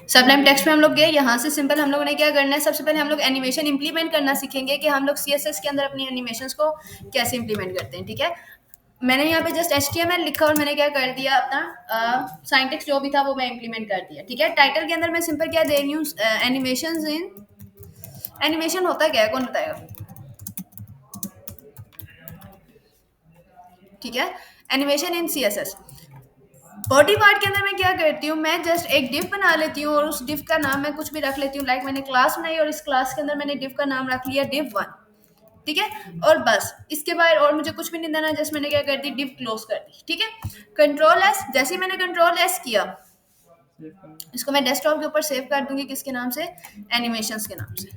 Sublime text में हम लोग गए, यहाँ से सिंपल हम लोगों ने क्या करना है, सबसे पहले हम लोग एनिमेशन इंप्लीमेंट करना सीखेंगे कि हम लोग सीएसएस के अंदर अपनी एनिमेशंस को कैसे इंप्लीमेंट करते हैं। ठीक है, मैंने यहाँ पे जस्ट HTML लिखा और मैंने क्या कर दिया, अपना साइंटिक्स जो भी था वो मैं इंप्लीमेंट कर दिया। ठीक है, टाइटल के अंदर मैं सिंपल क्या दे रही हूँ, एनिमेशन इन, एनिमेशन होता क्या है, कौन बताएगा? ठीक है, एनिमेशन इन CSS। बॉडी पार्ट के अंदर मैं क्या करती हूँ, मैं जस्ट एक डिव बना लेती हूँ और उस डिव का नाम मैं कुछ भी रख लेती हूँ। लाइक मैंने क्लास बनाई और इस क्लास के अंदर मैंने डिव का नाम रख लिया div1। ठीक है, और बस इसके बाद और मुझे कुछ भी नहीं देना, जस्ट मैंने क्या कर दी, डिव क्लोज कर दी। ठीक है, कंट्रोल S, जैसे ही मैंने कंट्रोल S किया, इसको मैं डेस्कटॉप के ऊपर सेव कर दूंगी, किसके नाम से, एनिमेशंस के नाम से।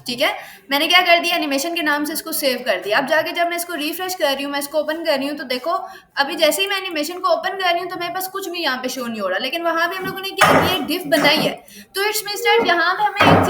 ठीक है, मैंने क्या कर दिया, एनिमेशन के नाम से इसको सेव कर दिया। अब जाके जब मैं इसको रिफ्रेश कर रही हूँ, मैं इसको ओपन कर रही हूँ, तो देखो अभी जैसे ही मैं एनिमेशन को ओपन कर रही हूँ तो मेरे पास कुछ भी यहाँ पे शो नहीं हो रहा, लेकिन वहां भी हम लोगों ने क्या किया, एक डिफ बनाई है। तो इट्स मींस दैट यहाँ पे हमें एक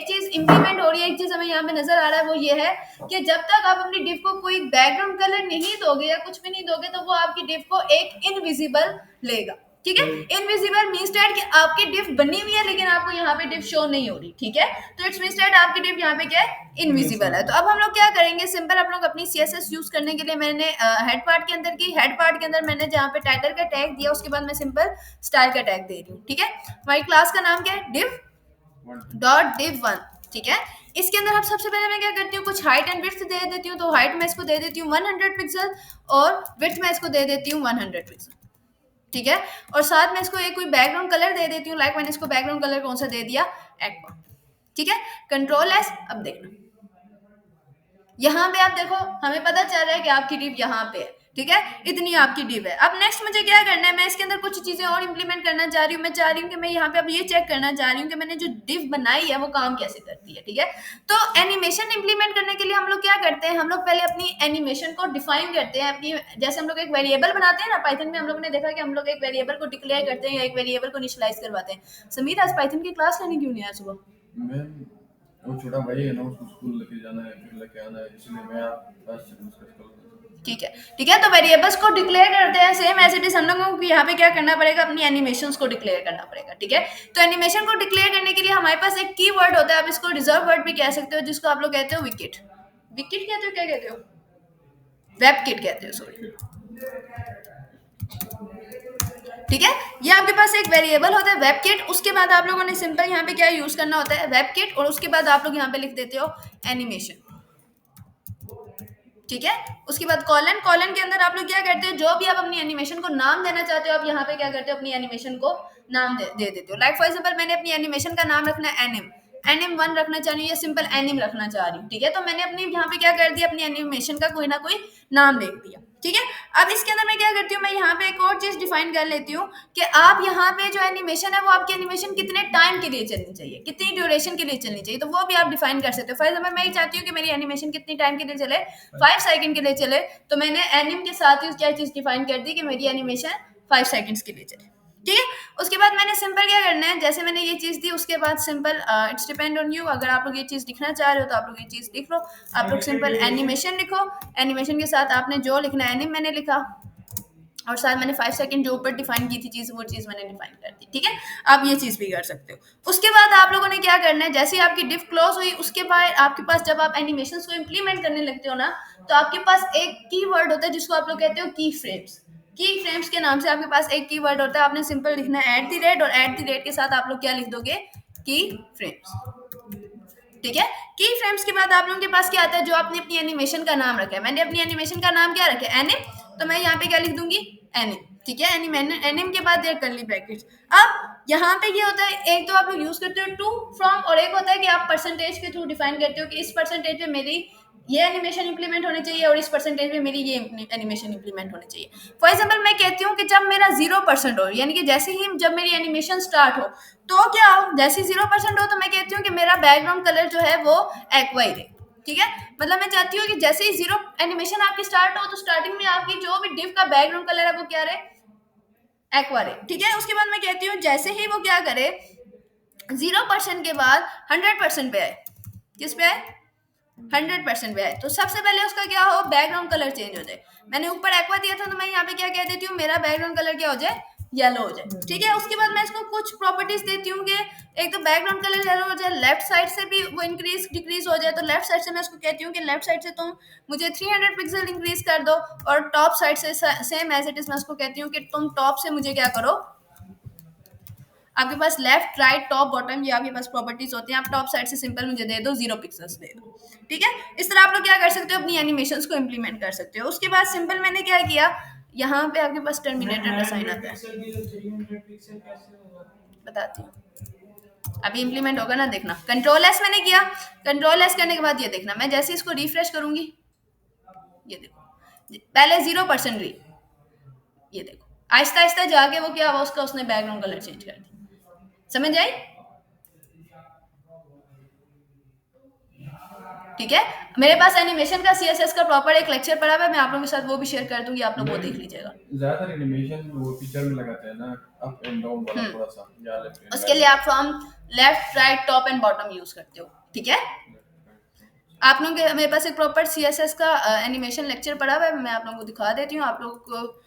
चीज इंप्लीमेंट हो रही है, एक चीज हमें यहाँ पे नजर आ रहा है, वो ये है कि जब तक आप अपनी डिव को कोई बैकग्राउंड कलर नहीं दोगे या कुछ भी नहीं दोगे, तो वो आपकी डिव को एक इनविजिबल लेगा। ठीक है, इनविजिबल मींस दैट कि आपकी डिव बनी हुई है लेकिन आपको यहाँ पे डिव शो नहीं हो रही। ठीक है, तो इट्स मींस दैट आपकी डिव यहाँ पे क्या है, इनविजिबल है। तो अब हम लोग क्या करेंगे, सिंपल आप लोग अपनी CSS यूज करने के लिए मैंने हेड पार्ट के अंदर की, हेड पार्ट के अंदर मैंने जहाँ पे टाइटल का टैग दिया, उसके बाद मैं सिंपल स्टाइल का टैग दे रही हूँ। ठीक है, हमारी क्लास का नाम क्या है, div.div1। ठीक है, इसके अंदर अब सबसे पहले मैं क्या करती हूँ, कुछ हाइट एंड विड्थ दे देती हूँ। तो हाइट मैं इसको दे देती हूँ 100 पिक्सल और विड्थ मैं इसको दे देती हूँ 100 पिक्सल। ठीक है, और साथ में इसको एक कोई बैकग्राउंड कलर दे देती हूँ। लाइक मैंने इसको बैकग्राउंड कलर कौन सा दे दिया, एक्वा। ठीक है, कंट्रोल S। अब देखना, यहाँ पे आप देखो हमें पता चल रहा है कि आपकी डिव यहाँ पे है। ठीक है, इतनी आपकी डिव है। अब नेक्स्ट मुझे क्या करना है, मैं इसके अंदर कुछ चीजें और इंप्लीमेंट करना चाह रही हूँ। मैं चाह रही हूँ कि मैं यहाँ पे अब ये चेक करना चाह रही हूँ कि मैंने जो डिव बनाई है वो काम कैसे करती है। ठीक है, तो एनिमेशन इंप्लीमेंट करने के लिए हम लोग क्या करते हैं, हम लोग पहले अपनी एनिमेशन को डिफाइन करते हैं। अपनी जैसे हम लोग एक वेरिएबल बनाते हैं ना, पाइथन में हम लोग ने देखा कि हम लोग एक वेरिएबल को डिक्लेयर करते हैं या एक वेरिएबल को इनिशियलाइज करवाते हैं। समीर आज पाइथन की क्लास लेने क्यों नहीं आया सुबह? मैम वो छोटा भाई है ना, उसको स्कूल लेके जाना है, फिर लेके आना है, इसलिए मैं आपसे डिस्कस कर रहा था। ठीक है, ठीक है, तो वेरिएबल्स को डिक्लेयर करते हैं सेम एज इट इज। हम लोगों को यहाँ पे क्या करना पड़ेगा, अपनी एनिमेशंस को डिक्लेयर करना पड़ेगा। ठीक है, तो एनिमेशन को डिक्लेयर करने के लिए हमारे पास एक कीवर्ड होता है, आप इसको रिजर्व वर्ड भी कह सकते हो, जिसको आप लोग कहते हो विकेट। विकेट कहते हो, क्या कहते हो, वेब किट कहते हो, सॉरी। ठीक है, ये आपके पास एक वेरिएबल होता है वेब किट। उसके बाद आप लोगों ने सिंपल यहाँ पे क्या यूज करना होता है, वेब किट, और उसके बाद आप लोग यहाँ पे लिख देते हो एनिमेशन। ठीक है, उसके बाद कॉलन, कॉलन के अंदर आप लोग क्या करते हो, जो भी आप अपनी एनिमेशन को नाम देना चाहते हो, आप यहाँ पे क्या करते हो, अपनी एनिमेशन को नाम दे देते हो। लाइक फॉर एग्जांपल मैंने अपनी एनिमेशन का नाम रखना है एनिम, एनिम 1 रखना चाह रही हूँ या सिंपल एनिम रखना चाह रही हूँ। ठीक है, तो मैंने अपनी यहाँ पे क्या कर दिया, अपनी एनिमेशन का कोई ना कोई नाम लिख दिया। ठीक है, अब इसके अंदर मैं क्या करती हूँ, मैं यहाँ पे एक और चीज डिफाइन कर लेती हूँ कि आप यहाँ पे जो एनिमेशन है वो आपकी एनिमेशन कितने टाइम के लिए चलनी चाहिए, कितनी ड्यूरेशन के लिए चलनी चाहिए, तो वो भी आप डिफाइन कर सकते हो। फॉर एग्जाम्पल मैं ये चाहती हूँ कि मेरी एनिमेशन कितनी टाइम के लिए चले, 5 सेकंड के लिए चले, तो मैंने एनिम के साथ ही क्या चीज डिफाइन कर दी कि मेरी एनिमेशन 5 सेकंड्स के लिए चले। ठीक है, उसके बाद मैंने सिंपल क्या करना है, जैसे मैंने ये चीज दी, उसके बाद simple it's depend on you. अगर आप लोग ये चीज लिखना चाह रहे हो तो आप लोग ये चीज लिख लो। आप लोग सिंपल एनिमेशन लिखो, एनिमेशन के साथ आपने जो लिखना है, एनिम मैंने लिखा, और शायद मैंने 5 सेकंड जो ऊपर डिफाइन की थी चीज, वो चीज मैंने डिफाइन कर दी। ठीक है, आप ये चीज भी कर सकते हो। उसके बाद आप लोगों ने क्या करना है, जैसे ही आपकी डिफ क्लोज हुई, उसके बाद आपके पास जब आप एनिमेशन को इंप्लीमेंट करने लगते हो ना, तो आपके पास एक की वर्ड होता है जिसको आप लोग कहते हो की फ्रेम्स। की फ्रेम्स के नाम से आपके पास एक की वर्ड होता है। आपने सिंपल लिखना है @ और @ के साथ आप लोग क्या लिख दोगे, की फ्रेम्स। ठीक है, की फ्रेम्स के बाद आप लोगों के पास क्या आता है, जो आपने अपनी एनिमेशन का नाम रखा है। मैंने अपनी एनिमेशन का नाम क्या रखा है, एनिम, तो मैं यहाँ पे क्या लिख दूंगी, एनिम। ठीक है, एनिम, एनिम के बाद देयर करली ब्रैकेट्स। अब यहाँ पे ये होता है, एक तो आप लोग यूज करते हो टू फ्रॉम, और एक होता है कि आप परसेंटेज के थ्रू डिफाइन करते हो कि इस परसेंटेज पे मेरी ये एनिमेशन इंप्लीमेंट होनी चाहिए और इस परसेंटेज में मेरी ये एनिमेशन इंप्लीमेंट होनी चाहिए। फॉर एग्जाम्पल मैं कहती हूँ कि जब मेरा 0% हो, यानी कि जैसे ही जब मेरी एनिमेशन स्टार्ट हो, तो क्या हो, जैसे 0% हो तो मैं कहती हूँ कि मेरा बैकग्राउंड कलर जो है वो एक्वा ही रहे। ठीक है, मतलब मैं चाहती हूँ कि जैसे ही 0 एनिमेशन आपकी स्टार्ट हो, तो स्टार्टिंग में आपकी जो भी डिव का बैकग्राउंड कलर है वो क्या रहे, एक्वा रहे। ठीक है, उसके बाद मैं कहती हूँ जैसे ही वो क्या करे, 0% के बाद 100% पे आए, किस पे आए, 100% पे है, तो सबसे पहले उसका क्या हो, बैकग्राउंड कलर चेंज हो जाए। मैंने ऊपर एक्वा दिया था, तो मैं यहाँ पे क्या कह देती हूँ, मेरा बैकग्राउंड कलर क्या हो जाए, येलो हो जाए। ठीक है, उसके बाद मैं इसको कुछ प्रॉपर्टीज देती हूँ कि एक तो बैकग्राउंड कलर येलो हो जाए, लेफ्ट साइड से भी वो इंक्रीज डिक्रीज हो जाए। तो लेफ्ट साइड से मैं उसको कहती हूँ कि लेफ्ट साइड से तुम मुझे 300 पिक्सल इंक्रीज कर दो, और टॉप साइड से सेम एज इट इज मैं उसको कहती हूँ कि तुम टॉप से मुझे क्या करो, आपके पास लेफ्ट राइट टॉप बॉटम ये आपके पास प्रॉपर्टीज होती हैं, आप टॉप साइड से सिंपल मुझे दे दो 0 पिक्सल्स दे दो। ठीक है, इस तरह आप लोग क्या कर सकते हो, अपनी एनिमेशंस को इम्प्लीमेंट कर सकते हो। उसके बाद सिंपल मैंने क्या किया, यहाँ पे आपके पास टर्मिनेटर का साइन आता है, बताती हूँ, अभी इम्प्लीमेंट होगा ना, देखना। कंट्रोल एस मैंने किया, कंट्रोल एस करने के बाद ये देखना, मैं जैसे इसको रिफ्रेश करूंगी, ये देखो पहले 0% रही, ये देखो आहिस्ता आहिस्ता जाके वो क्या हुआ, उसका उसने बैकग्राउंड कलर चेंज कर दिया। समझ आई? ठीक है, मेरे पास एनिमेशन का सीएसएस का प्रॉपर एक लेक्चर पड़ा हुआ है, मैं आप लोगों के साथ वो भी शेयर कर दूंगी, आप लोग वो देख लीजिएगा। ज्यादातर एनिमेशन वो पिक्चर में लगाते हैं ना, अप एंड डाउन वाला थोड़ा सा, या लेफ्ट एंड उसके लिए राइट। आप from left right top and bottom use करते हो। ठीक है, आप लोगों के मेरे पास एक प्रॉपर सीएसएस का एनिमेशन लेक्चर पड़ा हुआ है, मैं आप लोगों को दिखा देती हूँ। आप लोग को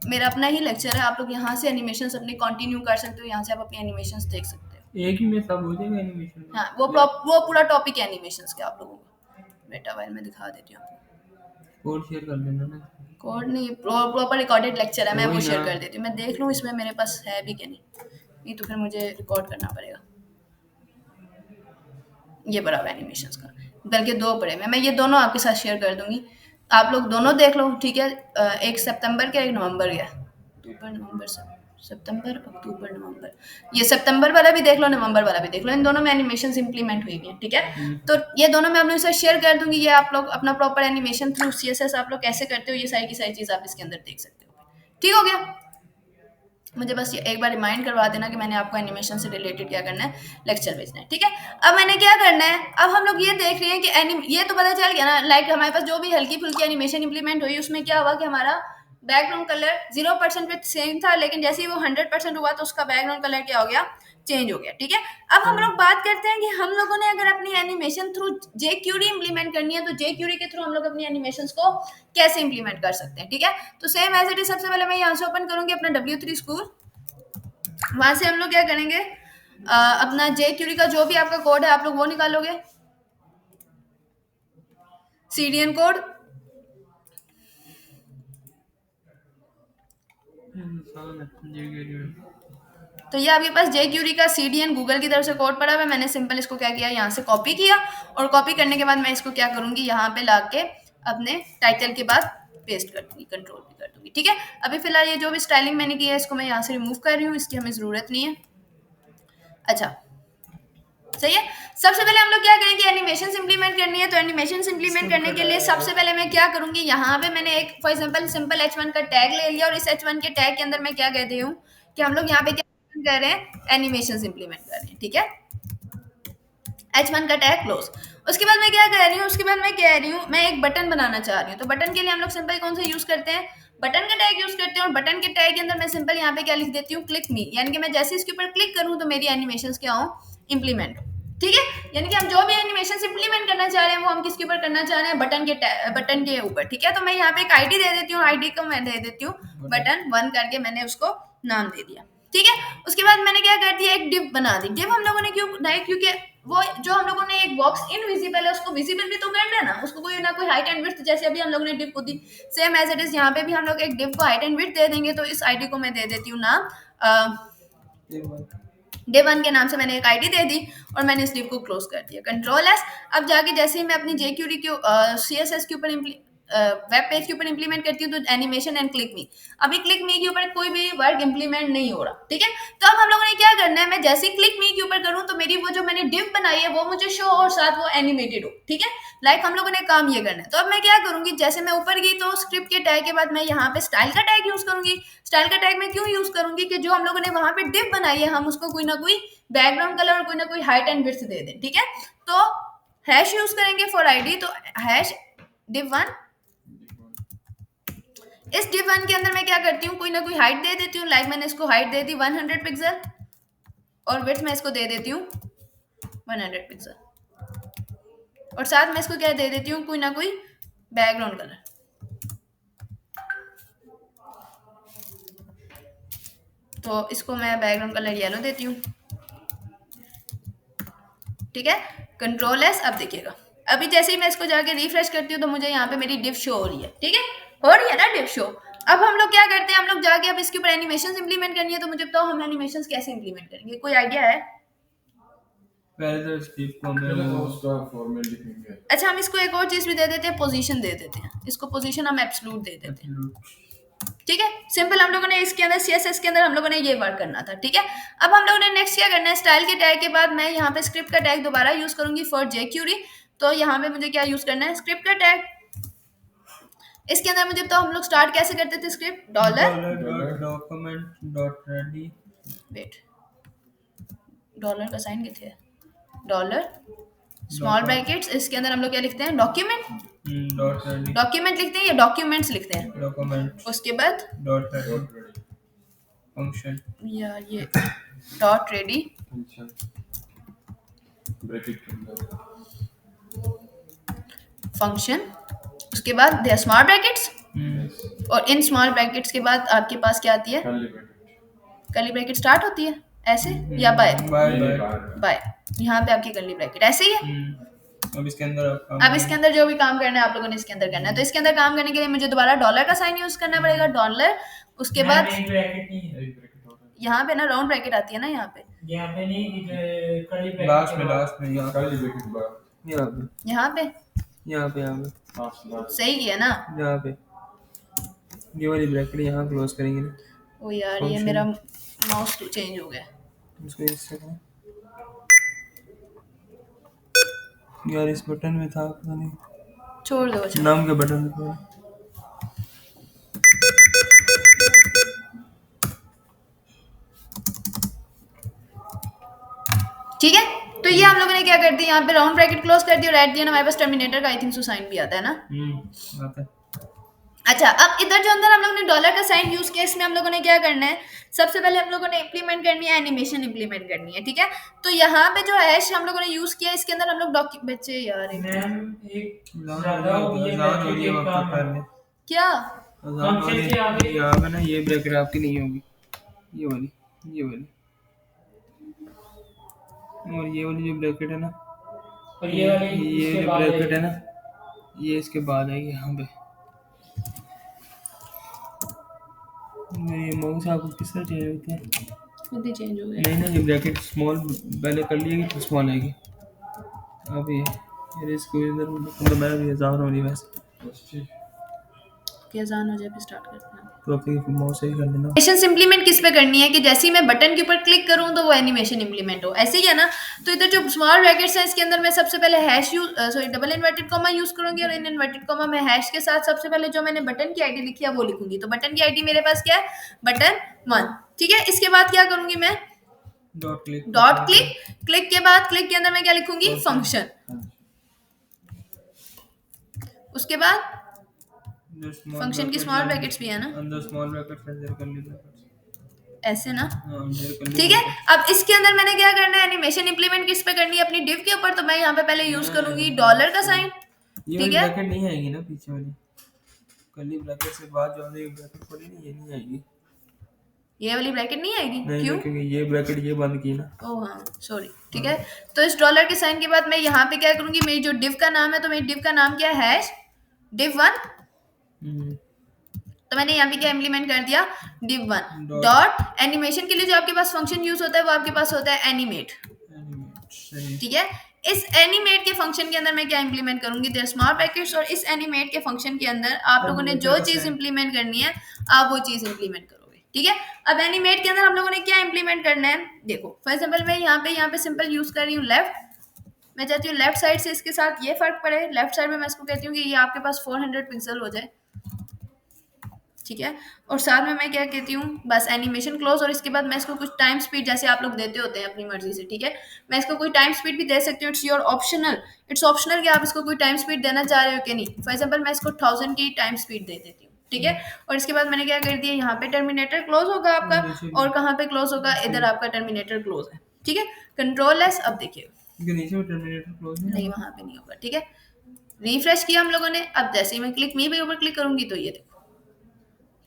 मेरा अपना ही लेक्चर है, आप लोग यहाँ से एनिमेशन अपने कंटिन्यू कर सकते हो, यहाँ से आप अपनी एनिमेशन देख सकते हो। एक ही में सब हो जाएगा एनिमेशन में। हाँ, वो पूरा टॉपिक है एनिमेशन के आप लोगों को, बेटा वाइल मैं दिखा देती हूँ आपको। कोड शेयर कर देना ना। कोड नहीं, प्रॉपर रिकॉर्डेड लेक्चर है, मैं वो वही शेयर ना। कर देती हूँ। मैं देख लूँ इसमें मेरे पास है भी कि नहीं तो फिर मुझे रिकॉर्ड करना पड़ेगा। ये बड़ा हुआ एनिमेशन का, बल्कि दो पड़े हुए हैं, मैं ये दोनों आपके साथ शेयर कर दूंगी, आप लोग दोनों देख लो। ठीक है, एक सितंबर का, एक नवंबर का, अक्टूबर नवंबर सितंबर अक्टूबर नवंबर, ये सितंबर वाला भी देख लो, नवंबर वाला भी देख लो, इन दोनों में एनिमेशन इंप्लीमेंट हुई हुई है। ठीक है, तो ये दोनों मैं आप लोगों के साथ शेयर कर दूंगी, ये आप लोग अपना प्रॉपर एनिमेशन थ्रू सीएसएस आप लोग कैसे करते हो, ये सारी की सारी चीज आप इसके अंदर देख सकते हो। ठीक हो गया, मुझे बस ये एक बार रिमाइंड करवा देना कि मैंने आपको एनिमेशन से रिलेटेड क्या करना है, लेक्चर भेजना है। ठीक है, अब मैंने क्या करना है, अब हम लोग ये देख रहे हैं कि ये तो पता चल गया ना, लाइक हमारे पास जो भी हल्की फुल्की एनिमेशन इंप्लीमेंट हुई उसमें क्या हुआ कि हमारा बैकग्राउंड कलर 0% पे सेम था, लेकिन जैसे ही वो 100% हुआ तो उसका बैकग्राउंड कलर क्या हो गया, चेंज हो गया। ठीक है, अब हम लोग बात करते हैं कि हम लोगों ने अगर अपनी एनिमेशन थ्रू जे क्यूरी इंप्लीमेंट करनी है, तो जे क्यूरी के थ्रू हम लोग अपनी एनिमेशन को कैसे इंप्लीमेंट कर सकते हैं। ठीक है, तो सेम एज इट इज, सबसे पहले मैं यहाँ से ओपन करूंगी अपना W3 स्कूल, वहां से हम लोग क्या करेंगे, अपना जे क्यूरी का जो भी आपका कोड है आप लोग वो निकालोगे, सीडीएन कोड। तो ये आपके पास जे क्यूरी का सीडीएन गूगल की तरफ से कोड पड़ा हुआ है, मैंने सिंपल इसको क्या किया, यहाँ से कॉपी किया, और कॉपी करने के बाद मैं इसको क्या करूंगी, यहाँ पे ला के अपने टाइटल के बाद पेस्ट कर दूंगी, कंट्रोल भी कर दूंगी। ठीक है, अभी फिलहाल ये जो भी स्टाइलिंग मैंने की है इसको मैं यहाँ से रिमूव कर रही हूँ, इसकी हमें जरूरत नहीं है। अच्छा, सही है, सबसे पहले हम लोग क्या करेंगे, एनिमेशन इंप्लीमेंट करनी है, तो एनिमेशन इंप्लीमेंट करने के लिए सबसे पहले मैं क्या करूंगी, यहाँ पे मैंने एक फॉर एग्जांपल सिंपल H1 का टैग ले लिया, और इस H1 के टैग के अंदर मैं क्या कहती हूँ कि हम लोग यहाँ पे क्या कर रहे हैं, एनिमेशन इंप्लीमेंट कर रहे हैं। ठीक है, H1 का टैग क्लोज। उसके बाद मैं क्या कह रही हूँ, उसके बाद मैं कह रही हूँ मैं एक बटन बनाना चाह रही हूँ, तो बटन के लिए हम लोग सिंपल कौन सा यूज करते हैं, बटन का टैग यूज करते हैं, और बटन के टैग के अंदर मैं सिंपल यहाँ पे क्या लिख देती हूँ, क्लिक मी, यानी कि मैं जैसे इसके ऊपर क्लिक करूँ तो मेरी एनिमेशन क्या हो, इंप्लीमेंट हो। ठीक है, यानी कि हम जो भी एनिमेशन इंप्लीमेंट करना चाह रहे हैं वो हम किसके ऊपर करना चाह रहे हैं, बटन के ऊपर। ठीक है, तो मैं यहाँ पे एक आईडी दे देती हूँ, आईडी को मैं दे देती हूँ बटन 1 करके, मैंने उसको नाम दे दिया। ठीक है, उसके बाद मैंने क्या कर दिया, एक डिव बना दी। डिव हम लोगों ने क्यों बनाई, क्योंकि वो जो हम लोगों ने एक बॉक्स इनविजिबल है उसको विजिबल भी तो करना है ना, उसको कोई ना कोई हाइट एंड विड्थ, जैसे अभी हम लोगों ने डिव को दी, सेम एज इट इज यहाँ पे भी हम लोग एक डिव को हाइट एंड विड्थ दे देंगे। तो इस आईडी को मैं दे देती हूँ नाम डे 1 के नाम से मैंने एक आईडी दे दी, और मैंने इस डिव को क्लोज कर दिया, कंट्रोल एस। अब जाके जैसे ही मैं अपनी जे क्यूरी के सीएसएस के ऊपर वेब पेज के ऊपर इंप्लीमेंट करती हूँ, तो एनिमेशन एंड क्लिक मी, अभी क्लिक मी के ऊपर कोई भी वर्ड इंप्लीमेंट नहीं हो रहा। ठीक है, तो अब हम लोगों ने क्या करना है, मैं जैसे ही क्लिक मी के ऊपर करूँ तो मेरी वो जो मैंने डिव बनाई है वो मुझे शो और साथ वो एनिमेटेड हो। ठीक है, लाइक हम लोगों ने काम ये करना है। तो अब मैं क्या करूंगी, जैसे मैं ऊपर गई तो स्क्रिप्ट के टैग के बाद मैं यहाँ पे स्टाइल का टैग यूज करूंगी। स्टाइल का टैग मैं क्यों यूज करूंगी कि जो हम लोगों ने वहां पे डिव बनाई है हम उसको कोई ना कोई बैकग्राउंड कलर और कोई ना कोई हाइट एंड विड्थ दे दें। ठीक है, तो हैश यूज करेंगे फॉर आईडी, तो हैश div1। इस div1 के अंदर मैं क्या करती हूँ, कोई ना कोई हाइट दे देती हूँ, लाइक मैंने इसको हाइट दे दी 100 पिक्सल, और विड्थ मैं इसको दे देती हूँ 100 पिक्सल। और साथ में इसको क्या दे देती हूँ, कोई ना कोई बैकग्राउंड कलर। तो इसको मैं बैकग्राउंड कलर येलो देती हूँ, ठीक है। Control S. अब देखिएगा, अभी जैसे ही मैं इसको जाके रिफ्रेश करती हूँ तो मुझे यहाँ पे मेरी डिव शो हो रही है, ठीक है, हो रही है ना डिव शो। अब हम लोग क्या करते हैं, हम लोग जाके अब इसके ऊपर एनिमेशन इंप्लीमेंट करनी है। तो मुझे बताओ हम एनिमेशन कैसे इंप्लीमेंट करेंगे, कोई आइडिया है? पहले तो स्क्रिप्ट को पहले हमें तो वो उसका फॉर्मेट लिखेंगे। अच्छा, हम इसको एक और चीज भी दे देते हैं, पोजीशन दे देते हैं। इसको पोजीशन हम एब्सोल्यूट दे देते हैं, एब्सोल्यूट ठीक है। सिंपल, हम लोगों ने इसके अंदर सीएसएस के अंदर हम लोगों ने ये वर्क करना था, ठीक है। अब हम लोगों ने नेक्स्ट क्या करना है, स्टाइल के टैग के बाद मैं यहाँ पे स्क्रिप्ट का टैग दोबारा यूज करूंगी फॉर जेक्यूरी। तो यहाँ पे मुझे क्या यूज करना है, स्क्रिप्ट का टैग। इसके अंदर मुझे बताओ हम लोग स्टार्ट कैसे करते थे, script dollar, document dot ready wait, dollar का साइन कितने है, डॉलर स्मॉल ब्रैकेट्स, इसके अंदर हम लोग क्या लिखते हैं, डॉक्यूमेंट, डॉट रेडी डॉक्यूमेंट लिखते हैं या डॉक्यूमेंट्स लिखते हैं। डॉक्यूमेंट उसके बाद dot ready dot ready function यार ये डॉट रेडी फंक्शन ब्रैकेट के अंदर फंक्शन। उसके बाद दे स्मॉल ब्रैकेट्स, यस और इन स्मॉल ब्रैकेट्स के बाद आपके पास क्या आती है, curly bracket curly bracket start होती है ऐसे या बाय, बाय नहीं बाय बाहर बाय। यहाँ पे आपकी कर्ली ब्रैकेट ऐसे ही है। अब इसके अंदर अब इसके अंदर जो भी काम करना है आप लोगों ने इसके अंदर करना है। तो इसके अंदर काम करने के लिए मुझे दोबारा डॉलर का साइन यूज करना पड़ेगा, डॉलर। उसके बाद एक ब्रैकेट नहीं है, एक ब्रैकेट और यहाँ पे ना राउंड ब्रैकेट आती है ना, यहाँ पे यहाँ पे नहीं, कर्ली ब्रैकेट लास्ट में यहाँ कर्ली ब्रैकेट बाहर यहाँ पे यहाँ पे यहाँ पे लास्ट सही किया ना। यहाँ पे ये वाली ब्रैकेट यहाँ क्लोज करेंगे ना, ओ यार ये Function। मेरा माउस चेंज हो गया। इसको इससे करें। यार इस बटन में था पता नहीं, छोड़ दो अच्छा। नाम के बटन में था। ठीक है, तो ये हम लोगों ने क्या कर दिया, यहाँ पे राउंड ब्रैकेट क्लोज कर दिया और ऐड दिया। हमारे पास टर्मिनेटर का आई थिंक सो साइन भी आता है ना। आता है। अच्छा, अब इधर जो अंदर हम लोगों ने डॉलर का साइन यूज किया, इसमें हम लोगों ने क्या करना है, सबसे पहले हम लोगों ने इंप्लीमेंट करनी है, एनिमेशन इंप्लीमेंट करनी है, ठीक है। तो यहाँ पे जो हैश हम लोगों ने यूज किया, इसके अंदर हम लोग बच्चे यार मैम एक ज़्यादा हो रही है वक्त काम है। पहले क्या फंक्शन के आगे यहाँ पे ना ये ब्रैकेट आपकी नहीं होगी, ये वाली और ये वाली जो ब्रैकेट है ना, और ये वाली ये इसके जो बाद ब्रैकेट है है। ना, ये इसके बाद आएगी यहाँ पे। मेरी माउस आपको किस तरह चेंज होती है? खुद ही चेंज हो गया। नहीं ना, ये ब्रैकेट स्मॉल पहले कर लिएगी तो स्मॉल आएगी। अब ये इसको इधर तो मैं भी अजान हो रही है वैसे, बस ठीक कि अजान हो जाए फिर स्टार्ट करते हैं। तो अपनी माउस सही कर लेना। एनिमेशन इंप्लीमेंट किस पे करनी है कि जैसे ही मैं बटन के ऊपर क्लिक करूं तो वो एनिमेशन इंप्लीमेंट हो, ऐसे ही है ना। तो इधर जो स्मॉल ब्रैकेट्स है इसके अंदर मैं सबसे पहले hash double inverted comma use करूंगी, और इन इन्वर्टेड कॉमा में हैश के साथ सबसे पहले जो मैंने बटन की आईडी लिखी है वो लिखूंगी। तो बटन की आईडी मेरे पास क्या है, बटन 1, ठीक है। इसके बाद क्या करूंगी मैं, डॉट क्लिक के बाद क्लिक के अंदर मैं क्या लिखूंगी, फंक्शन। उसके बाद फंक्शन की स्मॉल ब्रैकेट्स भी है ना, अंदर स्मॉल ब्रैकेट अंदर कर ली ब्रैकेट ऐसे ना, अंदर कर ली ठीक है। अब इसके अंदर मैंने क्या करना है, एनिमेशन इंप्लीमेंट किस पे करनी है, अपनी डिव के ऊपर। तो मैं यहाँ पे पहले यूज करूंगी डॉलर का साइन, ये ठीक वाली है। ब्रैकेट नहीं आएगी ना, पीछे वाली कर्ली ब्रैकेट से बाद जो वाली ब्रैकेट पड़ी नहीं, ये नहीं आएगी। ये वाली ब्रैकेट नहीं आएगी, नहीं क्यों? क्योंकि ये ब्रैकेट ये बंद की ना। ओह हाँ सॉरी, ठीक है। तो इस डॉलर के साइन के बाद मैं यहाँ पे क्या करूंगी, मेरी जो डिव का नाम है, तो मेरी डिव का नाम क्या है, हैश div1। तो मैंने यहाँ पे क्या इम्प्लीमेंट कर दिया, div1 डॉट एनिमेशन के लिए जो आपके पास फंक्शन यूज होता है वो आपके पास होता है एनिमेट, सही। ठीक है। इस एनिमेट के फंक्शन के अंदर मैं क्या इंप्लीमेंट करूंगी, देयर स्मॉल ब्रैकेट्स। और इस एनिमेट के फंक्शन के अंदर आप लोगों ने जो चीज इंप्लीमेंट करनी है आप वो चीज इंप्लीमेंट करोगे, ठीक है। अब एनिमेट के अंदर हम लोगों ने क्या इंप्लीमेंट करना है, देखो फॉर एग्जांपल मैं यहाँ पे सिंपल यूज कर रही हूँ लेफ्ट। मैं चाहती हूँ लेफ्ट साइड से इसके साथ ये फर्क पड़े, लेफ्ट साइड में मैं इसको कहती हूँ कि ये आपके पास 400 पिक्सल हो जाए, ठीक है। और साथ में मैं क्या कहती हूँ, बस एनिमेशन क्लोज। और इसके बाद मैं इसको कुछ टाइम स्पीड जैसे आप लोग देते होते हैं अपनी मर्जी से, ठीक है। मैं इसको कोई टाइम स्पीड भी दे सकती हूँ, it's your optional, it's optional कि आप इसको कोई टाइम स्पीड देना चाह रहे हो कि नहीं। फॉर एग्जाम्पल मैं इसको 1000 की टाइम स्पीड दे देती हूँ, ठीक है। और इसके बाद मैंने क्या कर दिया, यहाँ पे टर्मिनेटर क्लोज होगा आपका, और कहाँ पे क्लोज होगा, इधर आपका टर्मिनेटर क्लोज है, ठीक है। Control S. अब देखिए इसके नीचे में टर्मिनेटर क्लोज नहीं, वहां पे नहीं होगा। ठीक है, रिफ्रेश किया हम लोगों ने। अब जैसे ही मैं क्लिक मी पे ऊपर क्लिक करूंगी तो ये देखो,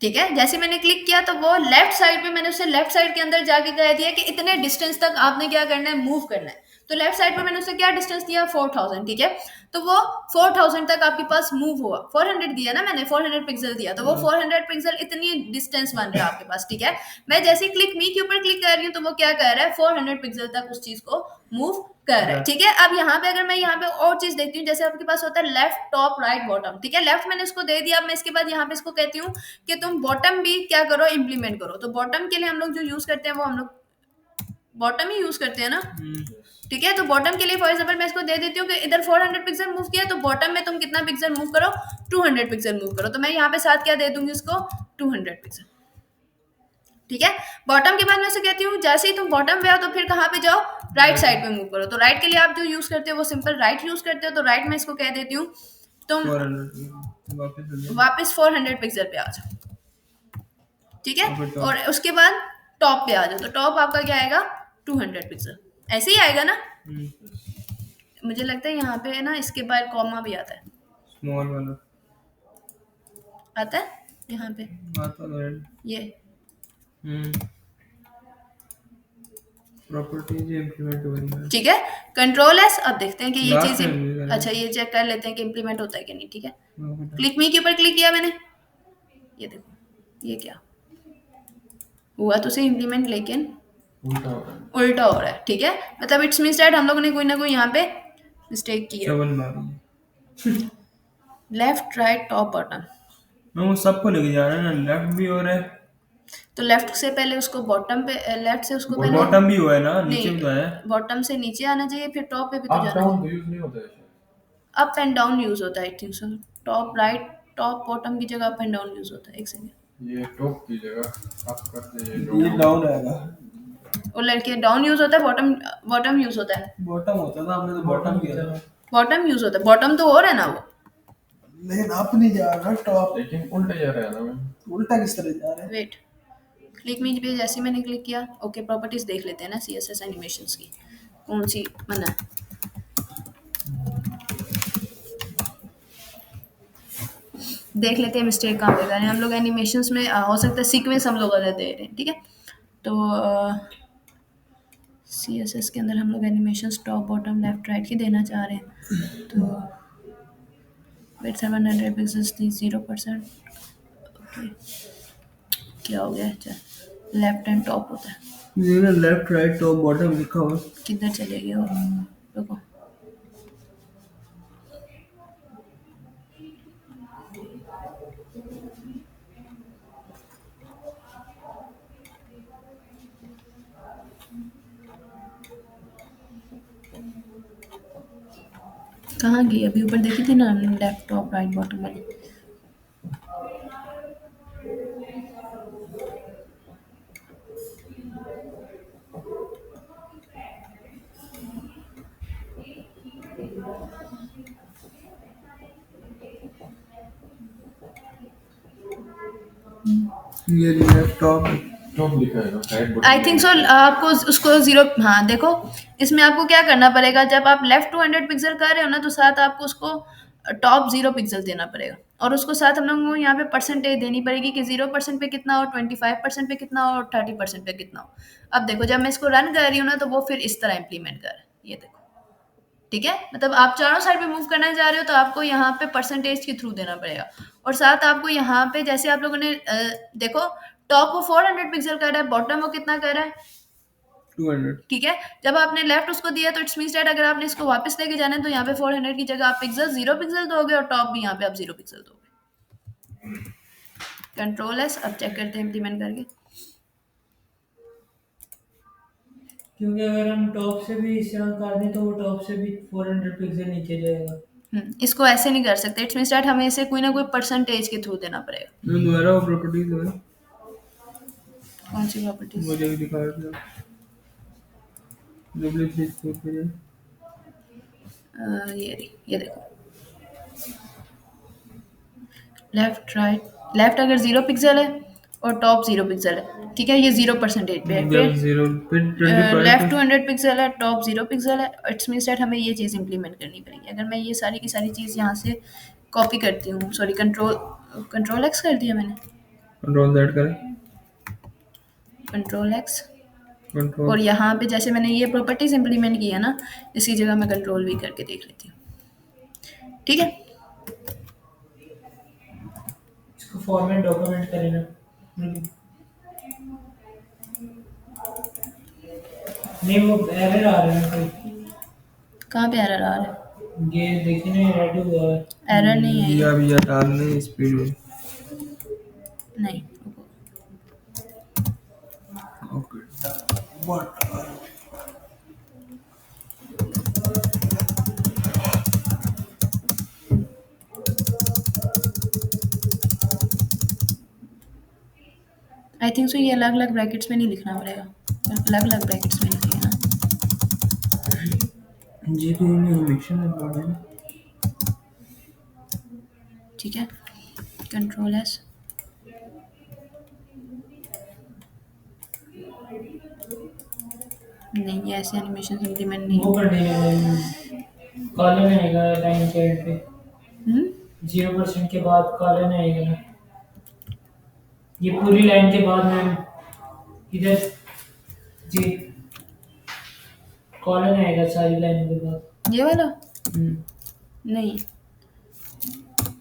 ठीक है, जैसे मैंने क्लिक किया तो वो लेफ्ट साइड पे, मैंने उसे लेफ्ट साइड के अंदर जाके कह दिया कि इतने डिस्टेंस तक आपने क्या करना है, मूव करना है। तो लेफ्ट साइड पे मैंने उसे क्या डिस्टेंस दिया, 4000। ठीक है, तो वो 4000 तक आपके पास मूव हुआ। 400 दिया ना मैंने, 400 पिक्सल दिया, तो वो 400 पिक्सल इतनी डिस्टेंस बन रहा है आपके पास। ठीक है, मैं जैसे ही क्लिक मी के ऊपर क्लिक कर रही हूँ तो वो क्या कर रहा है, 400 पिक्सल तक उस चीज को मूव कर रहा है। ठीक है, अब यहाँ पे अगर मैं यहाँ पे और चीज देखती हूँ, जैसे आपके पास होता है लेफ्ट, टॉप, राइट, बॉटम। ठीक है, लेफ्ट मैंने इसको दे दिया। अब मैं इसके बाद यहाँ पे इसको कहती हूँ कि तुम बॉटम भी क्या करो, इम्प्लीमेंट करो। तो बॉटम के लिए हम लोग जो यूज करते हैं वो हम लोग बॉटम ही यूज करते हैं ना। ठीक है, तो बॉटम के लिए फॉर एग्जांपल मैं इसको दे देती हूँ कि इधर 400 पिक्सल मूव किया, तो बॉटम में तुम कितना पिक्सल मूव करो, 200 पिक्सल मूव करो। तो मैं यहाँ पे साथ क्या दे दूंगी उसको, 200 पिक्सल। ठीक है, बॉटम के बाद मैं से कहती हूँ जैसे ही तुम बॉटम पे आओ तो फिर कहाँ पे जाओ, राइट साइड पे मूव करो। तो राइट के लिए आप जो यूज करते हो वो सिंपल राइट यूज करते हो। तो राइट में इसको कह देती हूँ तुम 400 वापस वापस 400 पिक्सल पे आ जाओ। ठीक है, और फिर top। और उसके बाद टॉप पे आ जाओ। तो टॉप आपका क्या आएगा, 200 पिक्सल। ऐसे ही आएगा ना। मुझे लगता है यहाँ पे ना इसके बाद कॉमा भी आता है, स्मॉल वाला आता है यहाँ पे आता है। ये। प्रॉपर्टीज इंप्लीमेंट हो रही है ठीक है, कंट्रोल एस। अब देखते हैं कि ये लास्ट चीज, में भी करें। अच्छा ये चेक कर लेते हैं कि इम्प्लीमेंट होता है कि नहीं। ठीक है, बेटा क्लिक मी के ऊपर क्लिक किया मैंने, ये देखो ये क्या हुआ, तो से इम्प्लीमेंट, लेकिन उल्टा हो रहा है। उल्टा हो रहा है। ठीक है, मतलब इट्स मींस दैट हम लोगों ने कोई ना कोई यहाँ पे मिस्टेक की है। चवल मारी है। Left, right, top, bottom. वो सबको लेके जा रहा है ना, लेफ्ट भी हो रहा है, तो लेफ्ट से पहले उसको बॉटम पे, लेफ्ट से उसको पहले, बॉटम भी हुआ है ना, नीचे भी तो है। नहीं, बॉटम से नीचे आना चाहिए, फिर टॉप पे भी तो अप जाना डाउन चाहिए। तो यूज नहीं होता है शायद। अप एंड डाउन यूज होता है, I think so. Top, right, top, bottom की जगह अप एंड डाउन यूज होता है। एक सेकंड, ये टॉप की जगह अप करते हैं ये डाउन आएगा, और लड़के डाउन यूज होता है, बॉटम बॉटम यूज होता है। बॉटम होता था, आपने तो बॉटम किया था। बॉटम यूज होता है, बॉटम तो और है ना वो। लेकिन आप नहीं जा रहा टॉप, लेकिन उल्टा जा रहा है ना मैं। उल्टा किस तरह जा रहा है। वेट, क्लिक मी पे जैसे मैंने क्लिक किया, ओके प्रॉपर्टीज देख लेते हैं ना सीएसएस एनिमेशंस की, कौन सी मना है। देख लेते हैं मिस्टेक कहाँ पे कर रहे हैं हम लोग एनिमेशंस में। हो सकता है सीक्वेंस हम लोग गलत दे रहे हैं। ठीक है, तो सीएसएस के अंदर हम लोग animation top, bottom, left, right की देना चाह रहे हैं। तो वेट, 700 पिक्सल्स थी, 0%। ओके, क्या हो गया, अच्छा लेफ्ट एंड टॉप होता है, ये ना लेफ्ट राइट टॉप बॉटम लिखा हुआ। किधर चले गए वो, रुको। कहाँ गई, अभी ऊपर देखी थी ना, लेफ्ट, टॉप, राइट, बॉटम वाली। ये लेफ्ट टॉप टॉप लिखा है ना, right button. I think so आपको उसको जीरो, हाँ देखो, इसमें आपको क्या करना पड़ेगा, जब आप लेफ्ट 200 पिक्सल कर रहे हो ना, तो साथ आपको उसको टॉप 0 पिक्सल देना पड़ेगा, और उसको साथ हम लोगों को यहाँ पे परसेंटेज देनी पड़ेगी कि 0% पे कितना हो, 25% पे कितना हो, और 30% पे कितना हो। अब देखो जब मैं इसको रन कर रही हूँ ना, तो वो फिर इस तरह इम्प्लीमेंट कर रहा है, ये देखो। ठीक है, मतलब आप चारों साइड पे मूव करना चाह रहे हो तो आपको यहाँ पे परसेंटेज के थ्रू देना पड़ेगा, और साथ आपको यहाँ पे जैसे आप लोगों ने देखो, टॉप वो 400 पिक्सल कर रहा है, बॉटम वो कितना कर रहा है, 200। ठीक है। जब आपने लेफ्ट उसको दिया तो इट्स मींस दैट अगर आपने इसको वापस लेके जाना है तो यहाँ पे 400 की जगह आप पिक्सल 0 पिक्सल दोगे, और टॉप भी यहाँ पे आप 0 पिक्सल दोगे। Control S. अब चेक करते हैं इम्प्लीमेंट करके। क्योंकि अगर हम टॉप से भी इस्तेमाल कर दें तो वो टॉप से भी 400 पिक्सल नीचे जाएगा। इसको ऐसे नहीं कर सकते, इट्स मींस दैट हमें इसे कोई ना कोई परसेंटेज के थ्रू देना पड़ेगा। मैं दोबारा वो प्रॉपर्टीज है, कौन सी प्रॉपर्टीज, मुझे भी दिखा रहा था, डब्ल्यू थ्री स्कोर पे जाए। ये रही, ये देखो, लेफ्ट, राइट, लेफ्ट अगर 0 पिक्सल है, और टॉप 0 पिक्सल है, ठीक है, ये 0% पे है। जब फिर जीरो फिर 25 लेफ्ट 200 पिक्सल है, टॉप 0 पिक्सल है। इट्स मीन्स दैट हमें ये चीज़ इंप्लीमेंट करनी पड़ेगी। अगर मैं ये सारी की सारी चीज़ यहाँ से कॉपी करती हूँ, सॉरी कंट्रोल एक्स कर दिया मैंने, कंट्रोल दैट करें, कंट्रोल एक्स, कंट्रोल और यहाँ पे जैसे मैंने ये प्रॉपर्टीज इंप्लीमेंट की है ना, इसी जगह मैं कंट्रोल वी करके देख लेती हूँ, ठीक है। इसको फॉर्मेट डॉक्यूमेंट करें ना। नहीं वो एरर आ रहा है कोई। कहाँ पे एरर आ रहा है? ये देखिए ना रेड हुआ है। एरर नहीं है या ये, भी या डालने स्पीड में। नहीं। Okay what I think so ये अलग अलग ब्रैकेट्स में नहीं लिखना पड़ेगा, अलग अलग ब्रैकेट्स में लिखिए ना। जीपी में एनिमेशन है बड़ा है। ठीक है, कंट्रोल एस, नहीं ये ऐसे एनिमेशन इंप्लीमेंट नहीं वो कर देंगे कॉलन आएगा लाइन के एंड पे। हम्म 0% के बाद कॉलन आएगा ना, ये पूरी लाइन के बाद मैम इधर जी कॉलन आएगा सारी लाइन के बाद। ये वाला हम्म, नहीं,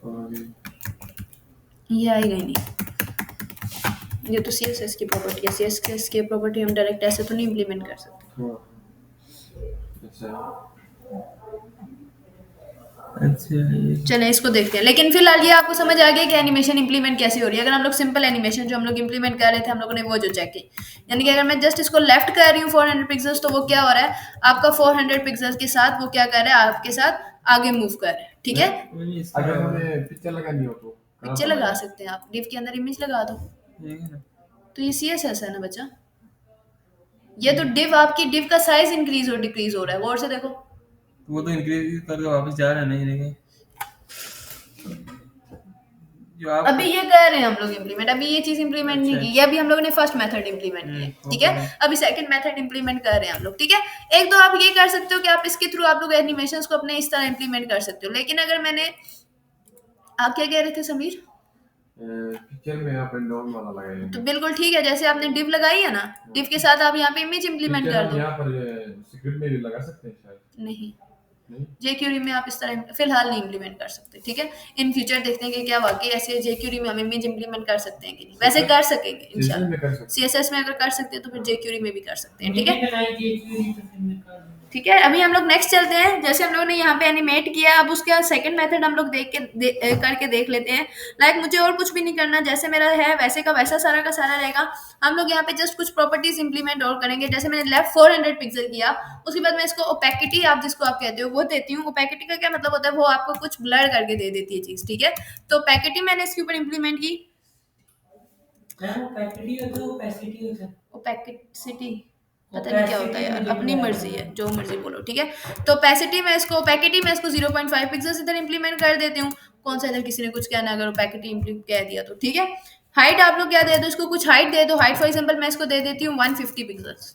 और ये ये आएगा ही नहीं। ये तो CSS की प्रॉपर्टी है, CSS की प्रॉपर्टी हम डायरेक्ट ऐसे तो नहीं इंप्लीमेंट कर सकते। हाँ अच्छा अच्छा ये चलें इसको देखते हैं, लेकिन फिलहाल ये आपको समझ आ गया कि एनिमेशन इंप्लीमेंट कैसे हो रही है। अगर हम लोग सिंपल एनिमेशन जो हम लोग इंप्लीमेंट कर रहे थे, हम लोगों ने वो जो चेक की, यानी कि अगर मैं जस्ट इसको लेफ्ट कर रही हूँ 400 पिक्सल्स, तो वो क्या हो रहा है, आपका 400 पिक्सल्स के साथ वो क्या कर रहा है, आपके साथ आगे मूव कर रहा है, ठीक है। वही इसका अगर हमें पिक्चर लगानी हो तो पिक्चर लगा सकते हैं आप, डिव के अंदर इमेज लगा दो, ये है ना। तो ये CSS है ना बच्चा। ये तो डिव, आपकी डिव का साइज इंक्रीज और डिक्रीज हो रहा है, गौर से देखो। तो वो तो इंक्रीज करके वापस जा रहा है नहीं देखें जो आप अभी ये कर रहे हैं हम लोग इंप्लीमेंट, अभी ये चीज इंप्लीमेंट नहीं अच्छा। की, ये अभी हम लोगों ने फर्स्ट मेथड इंप्लीमेंट की है, ठीक है। ओके। अभी सेकंड मेथड इंप्लीमेंट कर रहे हैं हम लोग, ठीक है। एक तो आप ये कर सकते हो कि आप इसके थ्रू आप लोग एनिमेशंस को अपने इस तरह इंप्लीमेंट कर सकते हो, लेकिन अगर मैंने, आप क्या कह रहे थे समीर? पिक्चर में अप एंड डाउन वाला लगाएंगे तो बिल्कुल ठीक है, जैसे आपने डिव लगाई है ना, डिव के साथ आप यहाँ पे इमेज इंप्लीमेंट पिक्चर कर हम दो। यहाँ पर स्क्रिप्ट में भी लगा सकते हैं शायद नहीं, नहीं जेक्यूरी में आप इस तरह फिलहाल नहीं इंप्लीमेंट कर सकते, ठीक है। इन फ्यूचर देखते हैं कि क्या वाकई ऐसे जेक्यूरी में हम इमेज इंप्लीमेंट कर सकते हैं कि नहीं, वैसे कर सकेंगे CSS इंशाल्लाह। में कर सकते CSS में अगर कर सकते हैं तो फिर जेक्यूरी में भी कर सकते हैं, ठीक है। नहीं बनाई थी क्यों तो फिर मैं कर दूंगा। ठीक है, अभी हम लोग नेक्स्ट चलते हैं। जैसे हम लोगों ने यहाँ पे एनिमेट किया, अब उसका सेकंड मेथड हम लोग करके देख लेते हैं। लाइक मुझे और कुछ भी नहीं करना, जैसे मेरा है वैसे का वैसा सारा का सारा रहेगा। हम लोग यहाँ पे जस्ट कुछ प्रॉपर्टीज इंप्लीमेंट और करेंगे। जैसे मैंने लेफ्ट 400 पिक्सल किया, उसके बाद मैं इसको ओपेसिटी, आप जिसको आप कहते हो, वो देती हूँ। ओपेसिटी का क्या मतलब होता है, वो आपको कुछ ब्लर करके दे देती है चीज, ठीक है। तो ओपेसिटी मैंने इसके ऊपर इंप्लीमेंट की। ओपेसिटी होता है ओपेसिटी होता है ओपेसिटी पता नहीं क्या होता है यार, अपनी मर्जी है, जो मर्जी बोलो, ठीक है। तो ओपेसिटी में इसको 0.5 पिक्सल इधर इंप्लीमेंट कर देती हूँ। कौन सा इधर किसी ने कुछ कहना, अगर ओपेसिटी इंप्लीमेंट कह दिया तो ठीक है। हाइट आप लोग क्या दे दो, इसको कुछ हाइट दे दो। हाइट फॉर एग्जांपल मैं इसको दे देती हूँ 150 पिक्सल्स।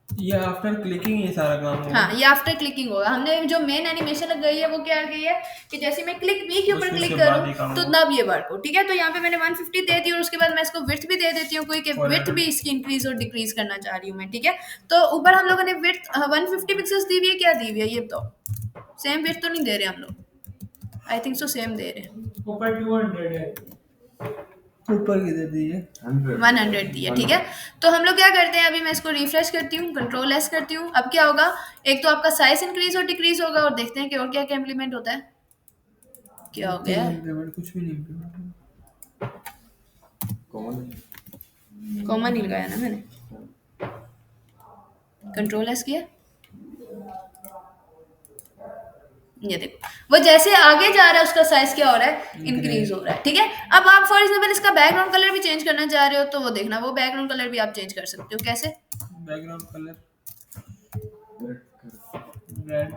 ये आफ्टर क्लिकिंग ये सारा काम होगा। हाँ, ये आफ्टर क्लिकिंग होगा। हमने जो मेन एनिमेशन लगाई है वो क्या गई है कि जैसे मैं क्लिक बी के ऊपर उसके क्लिक बाद ये करूँ काम तो होगा। तब ये वर्क हो, ठीक है। तो यहाँ पे मैंने 150 दे दी और उसके बाद मैं इसको विड्थ भी दे देती हूँ, कोई कि विड्थ भी इसकी इंक्रीज और डिक्रीज करना चाह रही हूँ मैं, ठीक है। तो ऊपर हम लोगों ने विड्थ 150 पिक्सल्स दी हुई है, क्या दी हुई है ये तो सेम विड्थ तो नहीं दे रहे हम लोग, आई थिंक सो सेम दे रहे हैं। ऊपर 200 है ऊपर किधर दीजिए 100 दी है, ठीक है। तो हम लोग क्या करते हैं, अभी मैं इसको रिफ्रेश करती हूँ, कंट्रोल एस करती हूँ। अब क्या होगा, एक तो आपका साइज इंक्रीज और डिक्रीज होगा, और देखते हैं कि और क्या क्या इंप्लीमेंट होता है। क्या हो गया, कुछ भी नहीं implement। कॉमन कॉमा नहीं लगाया ना मैंने, कंट्रोल एस किया। ये देखो, वो जैसे आगे जा रहा है उसका साइज क्या हो रहा है, इंक्रीज हो रहा है, ठीक है। अब आप फॉर एग्जांपल इसका बैकग्राउंड कलर भी चेंज करना चाह रहे हो तो वो देखना, वो बैकग्राउंड कलर भी आप चेंज कर सकते हो। कैसे? बैकग्राउंड कलर रेड रेड,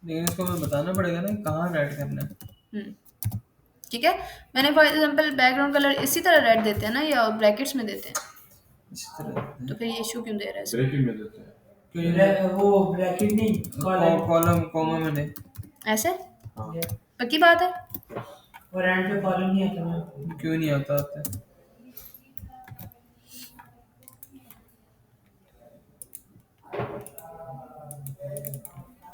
लेकिन इसको हमें बताना पड़ेगा ना कहाँ रेड करना है। ठीक है। मैंने फॉर एग्जांपल बैकग्राउंड कलर इसी तरह रेड देते हैं ना, या ब्रैकेट्स में देते हैं, इसी तरह तो फिर ये इशू क्यों दे रहा है इसमें? ब्रेकिंग में देते हैं। वो ब्रैकेट नहीं, कॉलम। कॉलम कॉमा में नहीं, ऐसे हाँ पक्की बात है। और एंड पे कॉलम नहीं आता ना। क्यों नहीं आता आता है?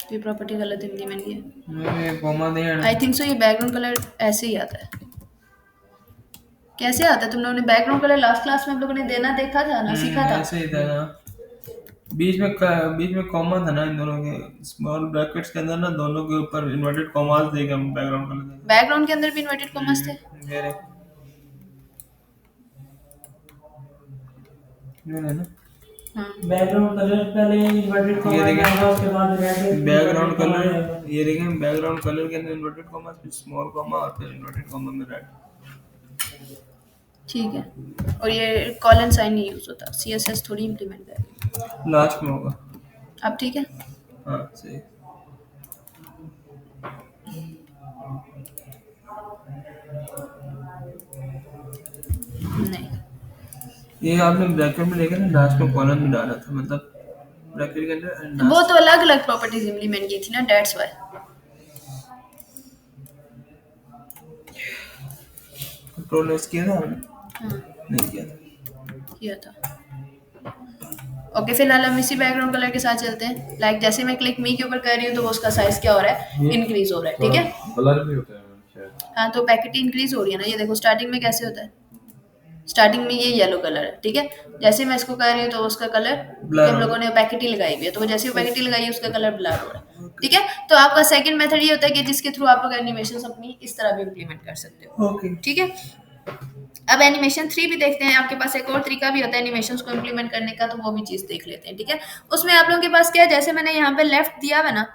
तो ये प्रॉपर्टी गलत इम्प्लीमेंट की है। मैं comma they I think so ये बैकग्राउंड कलर ऐसे ही आता है। कैसे आता है? तुम लोगों ने बैकग्राउंड कलर लास्ट क्लास में हम लोगों ने देना देखा था ना, सीखा था। ऐसे ही था ना, बीच में कॉमा था ना इन दोनों के, स्मॉल ब्रैकेट्स के अंदर ना दोनों के ऊपर इन्वर्टेड कॉमास देके हम बैकग्राउंड कर देते बैकग्राउंड के अंदर भी इन्वर्टेड कॉमास थे। हैं। ये ना हाँ बैकग्राउंड कलर पहले इन्वर्टेड ये कॉमा देखिए। आएगा, उसके बाद रेड बैकग्राउंड कलर, ये देखें बैकग्राउंड कलर के अंदर इन्वर्टेड कॉमा, फिर स्मॉल कॉमा और फिर इन्वर्टेड कॉमा में रेड। ठीक है। और ये कॉलन साइन नहीं यूज होता, CSS थोड़ी इम्प्लीमेंट करेगी। लास्ट में होगा। अब ठीक है। हाँ सही। नहीं, ये आपने ब्रैकेट में देखा ना, लास्ट में कॉलम भी डाला था, मतलब ब्रैकेट के अंदर and वो last- तो अलग अलग प्रॉपर्टीज इम्प्लीमेंट की थी ना, दैट्स व्हाई। कंट्रोल एस किया था आपने? हाँ नहीं किया था। किया था। ओके, फिलहाल हम इसी बैकग्राउंड कलर के साथ चलते हैं। लाइक जैसे मैं क्लिक मी के ऊपर कर रही हूँ तो वो उसका साइज क्या हो रहा है, इंक्रीज हो रहा है। ठीक है। ब्लर भी होता है शायद। हाँ, तो पैकेट इंक्रीज हो रही है ना। ये देखो स्टार्टिंग में कैसे होता है, स्टार्टिंग में ये येलो कलर है। ठीक है। जैसे मैं इसको कर रही हूँ तो उसका कलर, Blur हम हो लोगों ने पैकेट ही लगाई हुई है, तो वो जैसे पैकेट ही लगाई है उसका कलर ब्लर हो रहा है। ठीक है। तो आपका सेकंड मेथड ये होता है कि जिसके थ्रू आप लोग एनिमेशन अपनी इस तरह भी इम्प्लीमेंट कर सकते हो। ओके। ठीक है। अब एनिमेशन 3 भी देखते हैं। आपके पास एक और तरीका भी होता है एनिमेशन को इम्प्लीमेंट करने का, तो वो भी चीज़ देख लेते हैं। ठीक है। उसमें आप लोगों के पास क्या है, जैसे मैंने यहाँ पे लेफ्ट दिया हुआ है ना,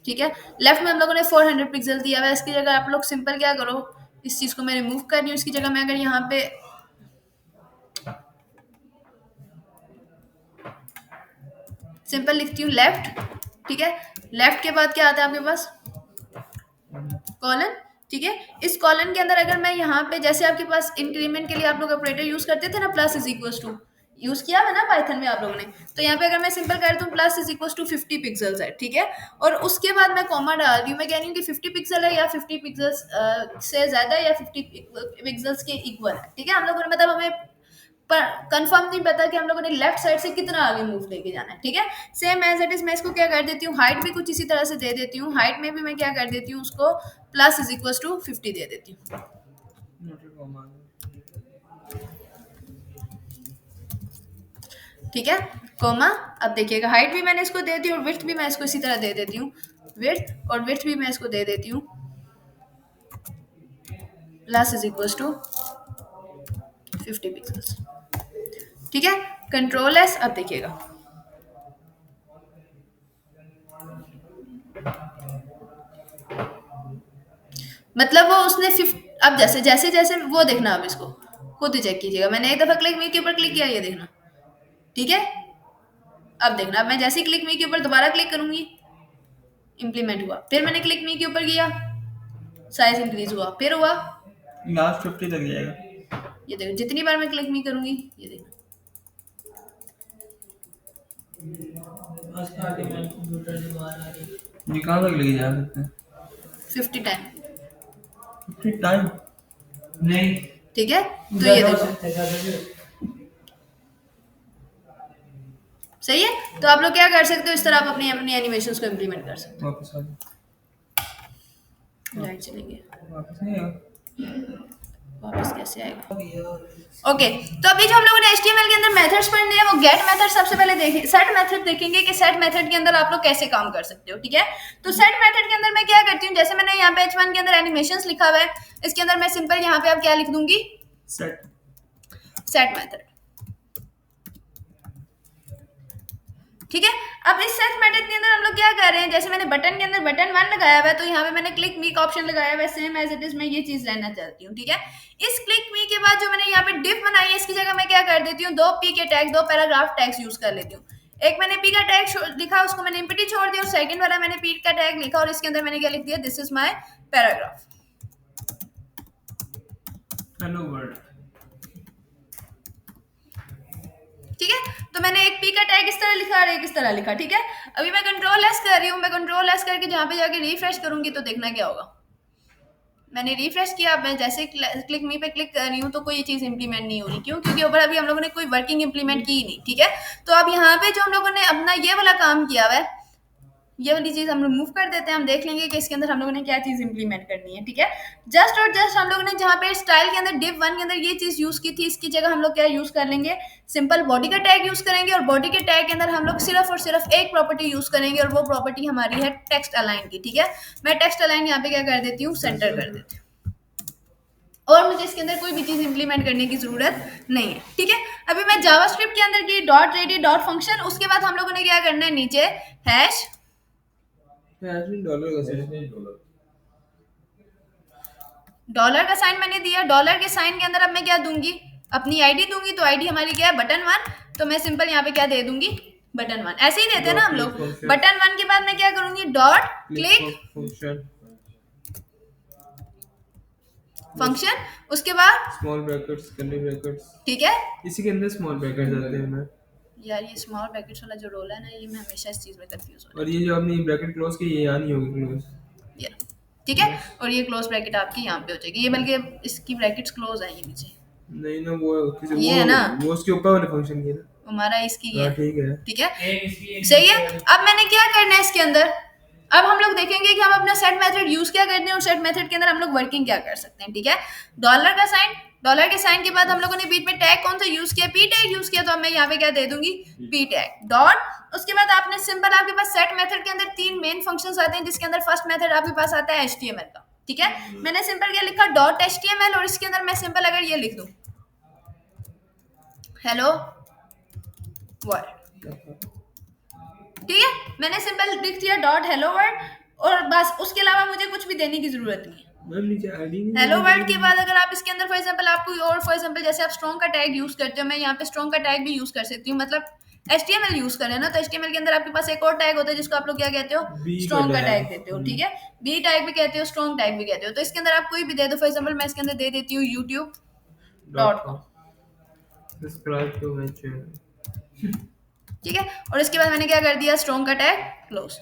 ठीक है, लेफ्ट में हम लोगों ने 400 पिक्सल दिया हुआ है। इसकी जगह आप लोग सिंपल क्या करो, इस चीज़ को मैं रिमूव कर रही हूँ। इसकी जगह मैं अगर यहाँ पे सिंपल लिखती हूँ लेफ्ट, ठीक है, लेफ्ट के बाद क्या आता है आपके पास, कॉलन। ठीक है। इस कॉलन के अंदर अगर मैं यहाँ पे, जैसे आपके पास इंक्रीमेंट के लिए आप लोग ऑपरेटर यूज करते थे ना, plus is equal to, use किया है ना पाइथन में आप लोगों ने, तो यहाँ पे अगर मैं सिंपल कर दूँ plus is equal to 50 pixels है। ठीक है। और उसके बाद मैं कॉमा डाल रही हूँ, मैं कह रही हूँ कि 50 पिक्सल है या 50 पिक्सल्स से ज्यादा या 50 पिक्सल्स के इक्वल है। ठीक है। हम लोगों ने मतलब हमें पर कंफर्म नहीं पता कि हम लोगों ने लेफ्ट साइड से कितना आगे मूव लेके जाना है। ठीक है। सेम एज इट इज मैं इसको क्या कर देती हूँ, हाइट भी कुछ इसी तरह से दे देती हूँ। हाइट में भी मैं क्या कर देती हूँ, उसको प्लस इज इक्वल टू 50 दे देती हूँ। ठीक है। कोमा। अब देखिएगा हाइट भी मैंने इसको दे दी और विड्थ भी मैं इसको इसी तरह दे देती हूँ। विड्थ और विड्थ भी मैं इसको दे देती हूँ plus is equal to 50 pixels. ठीक है। Control S. अब देखिएगा मतलब वो उसने अब जैसे जैसे जैसे वो देखना, अब इसको खुद ही चेक कीजिएगा। मैंने एक दफा क्लिक मी के ऊपर क्लिक किया, ये देखना। ठीक है। अब देखना, अब मैं जैसे ही क्लिक मी के ऊपर दोबारा क्लिक करूंगी, इंप्लीमेंट हुआ। फिर मैंने क्लिक मी के ऊपर किया, साइज इंक्रीज हुआ, फिर हुआ। लास्ट 50 तक जाएगा। ये देखो जितनी बार मैं क्लिक मी करूंगी, ये देखना। कंप्यूटर से बाहर आ रही है। ये कहाँ तक लेके जा सकते हैं? 50 टाइम। 50 टाइम? नहीं, ठीक है। तो ये ज़्यादा हो देखो सकता है, ज़्यादा भी हो सकता है। सही है। तो आप लोग क्या कर सकते हो, इस तरह आप अपनी अपनी एनिमेशंस को इम्प्लीमेंट कर सकते वापस आ जाओ। हो। लाइट चलेंगे, वापस नहीं आएगा। वापस कैसे आएगा। ओके। तो अभी जो हम लोगों ने HTML के अंदर मेथड्स पढ़ने हैं, वो गेट मेथड सबसे पहले देखें। सेट मेथड देखेंगे कि सेट मेथड के अंदर आप लोग कैसे काम कर सकते हो। ठीक है। तो सेट मेथड के अंदर मैं क्या करती हूँ, जैसे मैंने यहाँ पे H1 के अंदर एनिमेशंस लिखा हुआ है, इसके अंदर मैं सिंपल यहाँ पे अब क्या लिख दूंगी, सेट मेथड। ठीक है। अब इस सेट मेथड के अंदर हम लोग क्या कर रहे हैं, जैसे मैंने बटन के अंदर बटन 1 लगाया हुआ है, तो यहाँ पे मैंने क्लिक मी का ऑप्शन लगाया हुआ है। सेम एज इट इज मैं ये चीज लेना चाहती हूँ। ठीक है। इस क्लिक मी के बाद जो मैंने यहाँ पे डिफ बनाई है, इसकी जगह मैं क्या कर देती हूँ, 2 पी के टैग, 2 पैराग्राफ टैग्स यूज कर लेती हूँ। एक मैंने पी का टैग लिखा, उसको मैंने एम्प्टी छोड़ दिया, और सेकंड वाला मैंने पी का टैग लिखा और इसके अंदर मैंने क्या लिख दिया, दिस इज माय पैराग्राफ। ठीक है। तो मैंने एक पी का टैग इस तरह लिखा और एक इस तरह लिखा, ठीक है। अभी मैं कंट्रोल एस कर रही हूँ, मैं कंट्रोल एस करके जहाँ पे जाके रिफ्रेश करूंगी तो देखना क्या होगा। मैंने रिफ्रेश किया, मैं जैसे क्लिक मी पे क्लिक कर रही हूँ तो कोई ये चीज़ इंप्लीमेंट नहीं हो रही। क्यों? क्योंकि ऊपर अभी हम लोगों ने कोई वर्किंग इंप्लीमेंट की ही नहीं, ठीक है। तो अब यहाँ पे जो हम लोगों ने अपना ये वाला काम किया हुआ है, ये वाली चीज़ हम रिमूव कर देते हैं। हम देख लेंगे कि इसके अंदर हम लोगों ने क्या चीज़ इंप्लीमेंट करनी है, ठीक है। जस्ट और जस्ट हम लोगों ने जहाँ पे स्टाइल के अंदर div 1 के अंदर ये चीज़ यूज़ की थी, इसकी जगह हम लोग क्या यूज़ कर लेंगे, सिंपल बॉडी का टैग यूज़ करेंगे। और बॉडी के टैग के अंदर हम लोग सिर्फ और सिर्फ एक प्रॉपर्टी यूज़ करेंगे और वो प्रॉपर्टी हमारी है टेक्स्ट अलाइन की, ठीक है। मैं टेक्स्ट अलाइन यहाँ पे क्या कर देती हूँ, सेंटर कर देती हूँ, और मुझे इसके अंदर कोई भी चीज़ इंप्लीमेंट करने की ज़रूरत नहीं है, ठीक है। अभी मैं जावास्क्रिप्ट के अंदर की डॉट रेडी डॉट फंक्शन, उसके बाद हम लोगों ने क्या करना है, नीचे हैश डॉलर का साइन, नहीं डॉलर डॉलर का साइन मैंने दिया। डॉलर के साइन के अंदर अब मैं क्या दूंगी, अपनी आईडी दूंगी। तो आईडी हमारी क्या है, बटन 1। तो मैं सिंपल यहाँ पे क्या दे दूंगी, बटन 1। ऐसे ही देते हैं ना हम लोग। बटन 1 के बाद मैं क्या करूंगी, डॉट क्लिक फंक्शन, फंक्शन, उसके बाद स्मॉल ब्रैकेट्स, कर्ली ब्रैकेट्स, ठीक है। इसी के अंदर स्मॉल ब्रैकेट्स आते हैं ना। यार ये स्मॉल ब्रैकेट्स वाला जो रोल है ना, ये मैं हमेशा इस चीज़ में कंफ्यूज हो और ये जो आपने ब्रैकेट क्लोज की, ये यहाँ नहीं होगी क्लोज। रही है, ठीक है। और ये क्लोज ब्रैकेट आपकी यहाँ पे हो जाएगी, ये बल्कि इसकी ब्रैकेट्स क्लोज है ये नीचे, नहीं ना, वो किसी ये है ना, वो उसके ऊपर वाले फंक्शन की है ना। हमारा इसकी हाँ है, ठीक है। ठीक है, एक इसकी एक सही है। अब मैंने क्या करना है इसके अंदर, अब हम लोग देखेंगे कि हम अपना सेट मेथड यूज क्या करते हैं और सेट मेथड के अंदर हम लोग वर्किंग क्या कर सकते हैं, ठीक है। डॉलर का साइन, डॉलर के साइन के बाद हम लोगों ने बीच में टैग कौन सा यूज किया, पी टैग यूज किया। तो अब मैं यहाँ पे क्या दे दूंगी, पी टैग डॉट। उसके बाद आपने सिंपल, आपके पास सेट मेथड के अंदर 3 मेन फंक्शंस आते हैं, जिसके अंदर फर्स्ट मेथड आपके पास आता है HTML का, ठीक है। मैंने सिंपल क्या लिखा, डॉट HTML, और इसके अंदर मैं सिंपल अगर ये लिख दूं, हेलो वर्ल्ड, ठीक है। मैंने सिंपल लिख दिया डॉट हेलो वर्ल्ड, और बस, उसके अलावा मुझे कुछ भी देने की जरूरत नहीं है। मैम नीचे आईडी नहीं हेलो वर्ल्ड के बाद अगर आप इसके अंदर फॉर एग्जांपल आप कोई और, फॉर एग्जांपल जैसे आप स्ट्रॉन्ग का टैग यूज करते हो, मैं यहाँ पे स्ट्रॉन्ग का टैग भी यूज कर सकती हूँ। मतलब HTML यूज करें ना, तो HTML के अंदर आपके पास एक और टैग होता है जिसको आप लोग क्या कहते हो, स्ट्रॉन्ग का टैग देते हो, ठीक है। बी टैग भी कहते हो, स्ट्रॉन्ग टैग भी कहते हो। तो इसके अंदर आप कोई भी दे दो, फॉर एग्जांपल मैं इसके अंदर दे देती हूँ youtube.com, subscribe to my channel, ठीक है। और इसके बाद मैंने क्या कर दिया, स्ट्रॉन्ग का टैग क्लोज,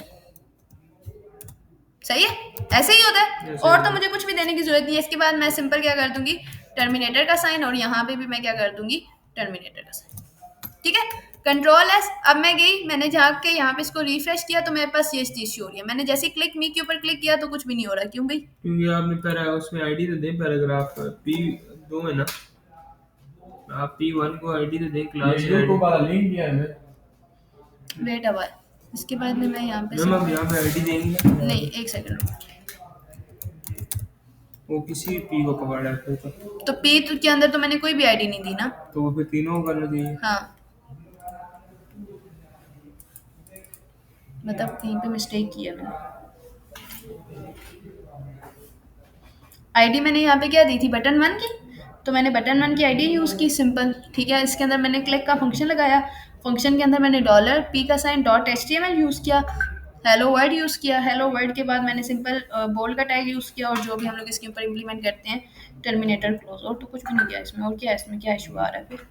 सही है। ऐसे ही होता है, ऐसे और ही तो मुझे कुछ भी देने की जरूरत नहीं है। इसके बाद मैं सिंपल क्या कर दूंगी, टर्मिनेटर का साइन, और यहाँ पे भी मैं क्या कर दूंगी, टर्मिनेटर का साइन, ठीक है। Control S. अब मैं गई, मैंने जाके यहाँ पे इसको रिफ्रेश किया तो मेरे पास ये चीज शो हो रही है। मैंने जैसे क्लिक मी के ऊपर क्लिक किया तो कुछ भी नहीं हो रहा। क्यों भाई? क्योंकि आपने पैरा उसमें आईडी तो दे, पैराग्राफ P2 है ना, आप P1 को आईडी तो दे, क्लास ये की यूट्यूब आईडी। वाला लिंक दिया है मैं। वेट अवर, इसके बाद में मैं यहाँ पे मैम आप यहाँ पे आईडी देंगी ना, नहीं, एक सेकंड, वो किसी P को पकड़ा है तो पी के अंदर तो मैंने कोई भी आईडी नहीं दी ना। तो वो फिर तीनों को करना चाहिए। हाँ, मतलब कहीं पे मिस्टेक किया मैंने। आईडी मैंने यहाँ पे क्या दी थी, बटन 1 की, तो मैंने बटन 1 की आईडी यूज़ की सिंपल, ठीक है। इसके अंदर मैंने क्लिक का फंक्शन लगाया, फंक्शन के अंदर मैंने डॉलर पी का साइन डॉट HTML यूज़ किया, हेलो वर्ड यूज़ किया। हेलो वर्ड के बाद मैंने सिंपल बोल्ड का टैग यूज़ किया, और जो भी हम लोग इसके ऊपर इम्प्लीमेंट करते हैं, टर्मिनेटर क्लोज। और तो कुछ भी नहीं किया इसमें। और क्या है इसमें, क्या इशू आ रहा है फिर?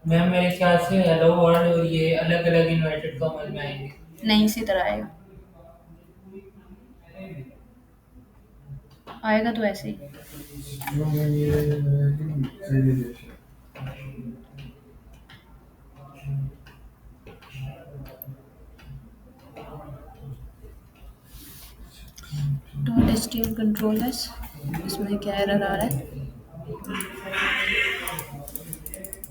मैम मेरे ख्याल से हेलो वर्ल्ड और ये अलग अलग इन्वर्टेड कॉमन में आएंगे। नहीं, इसी तरह आएगा, आएगा तो ऐसे ही। डॉट HTML कंट्रोल एस, इसमें क्या एरर आ रहा है?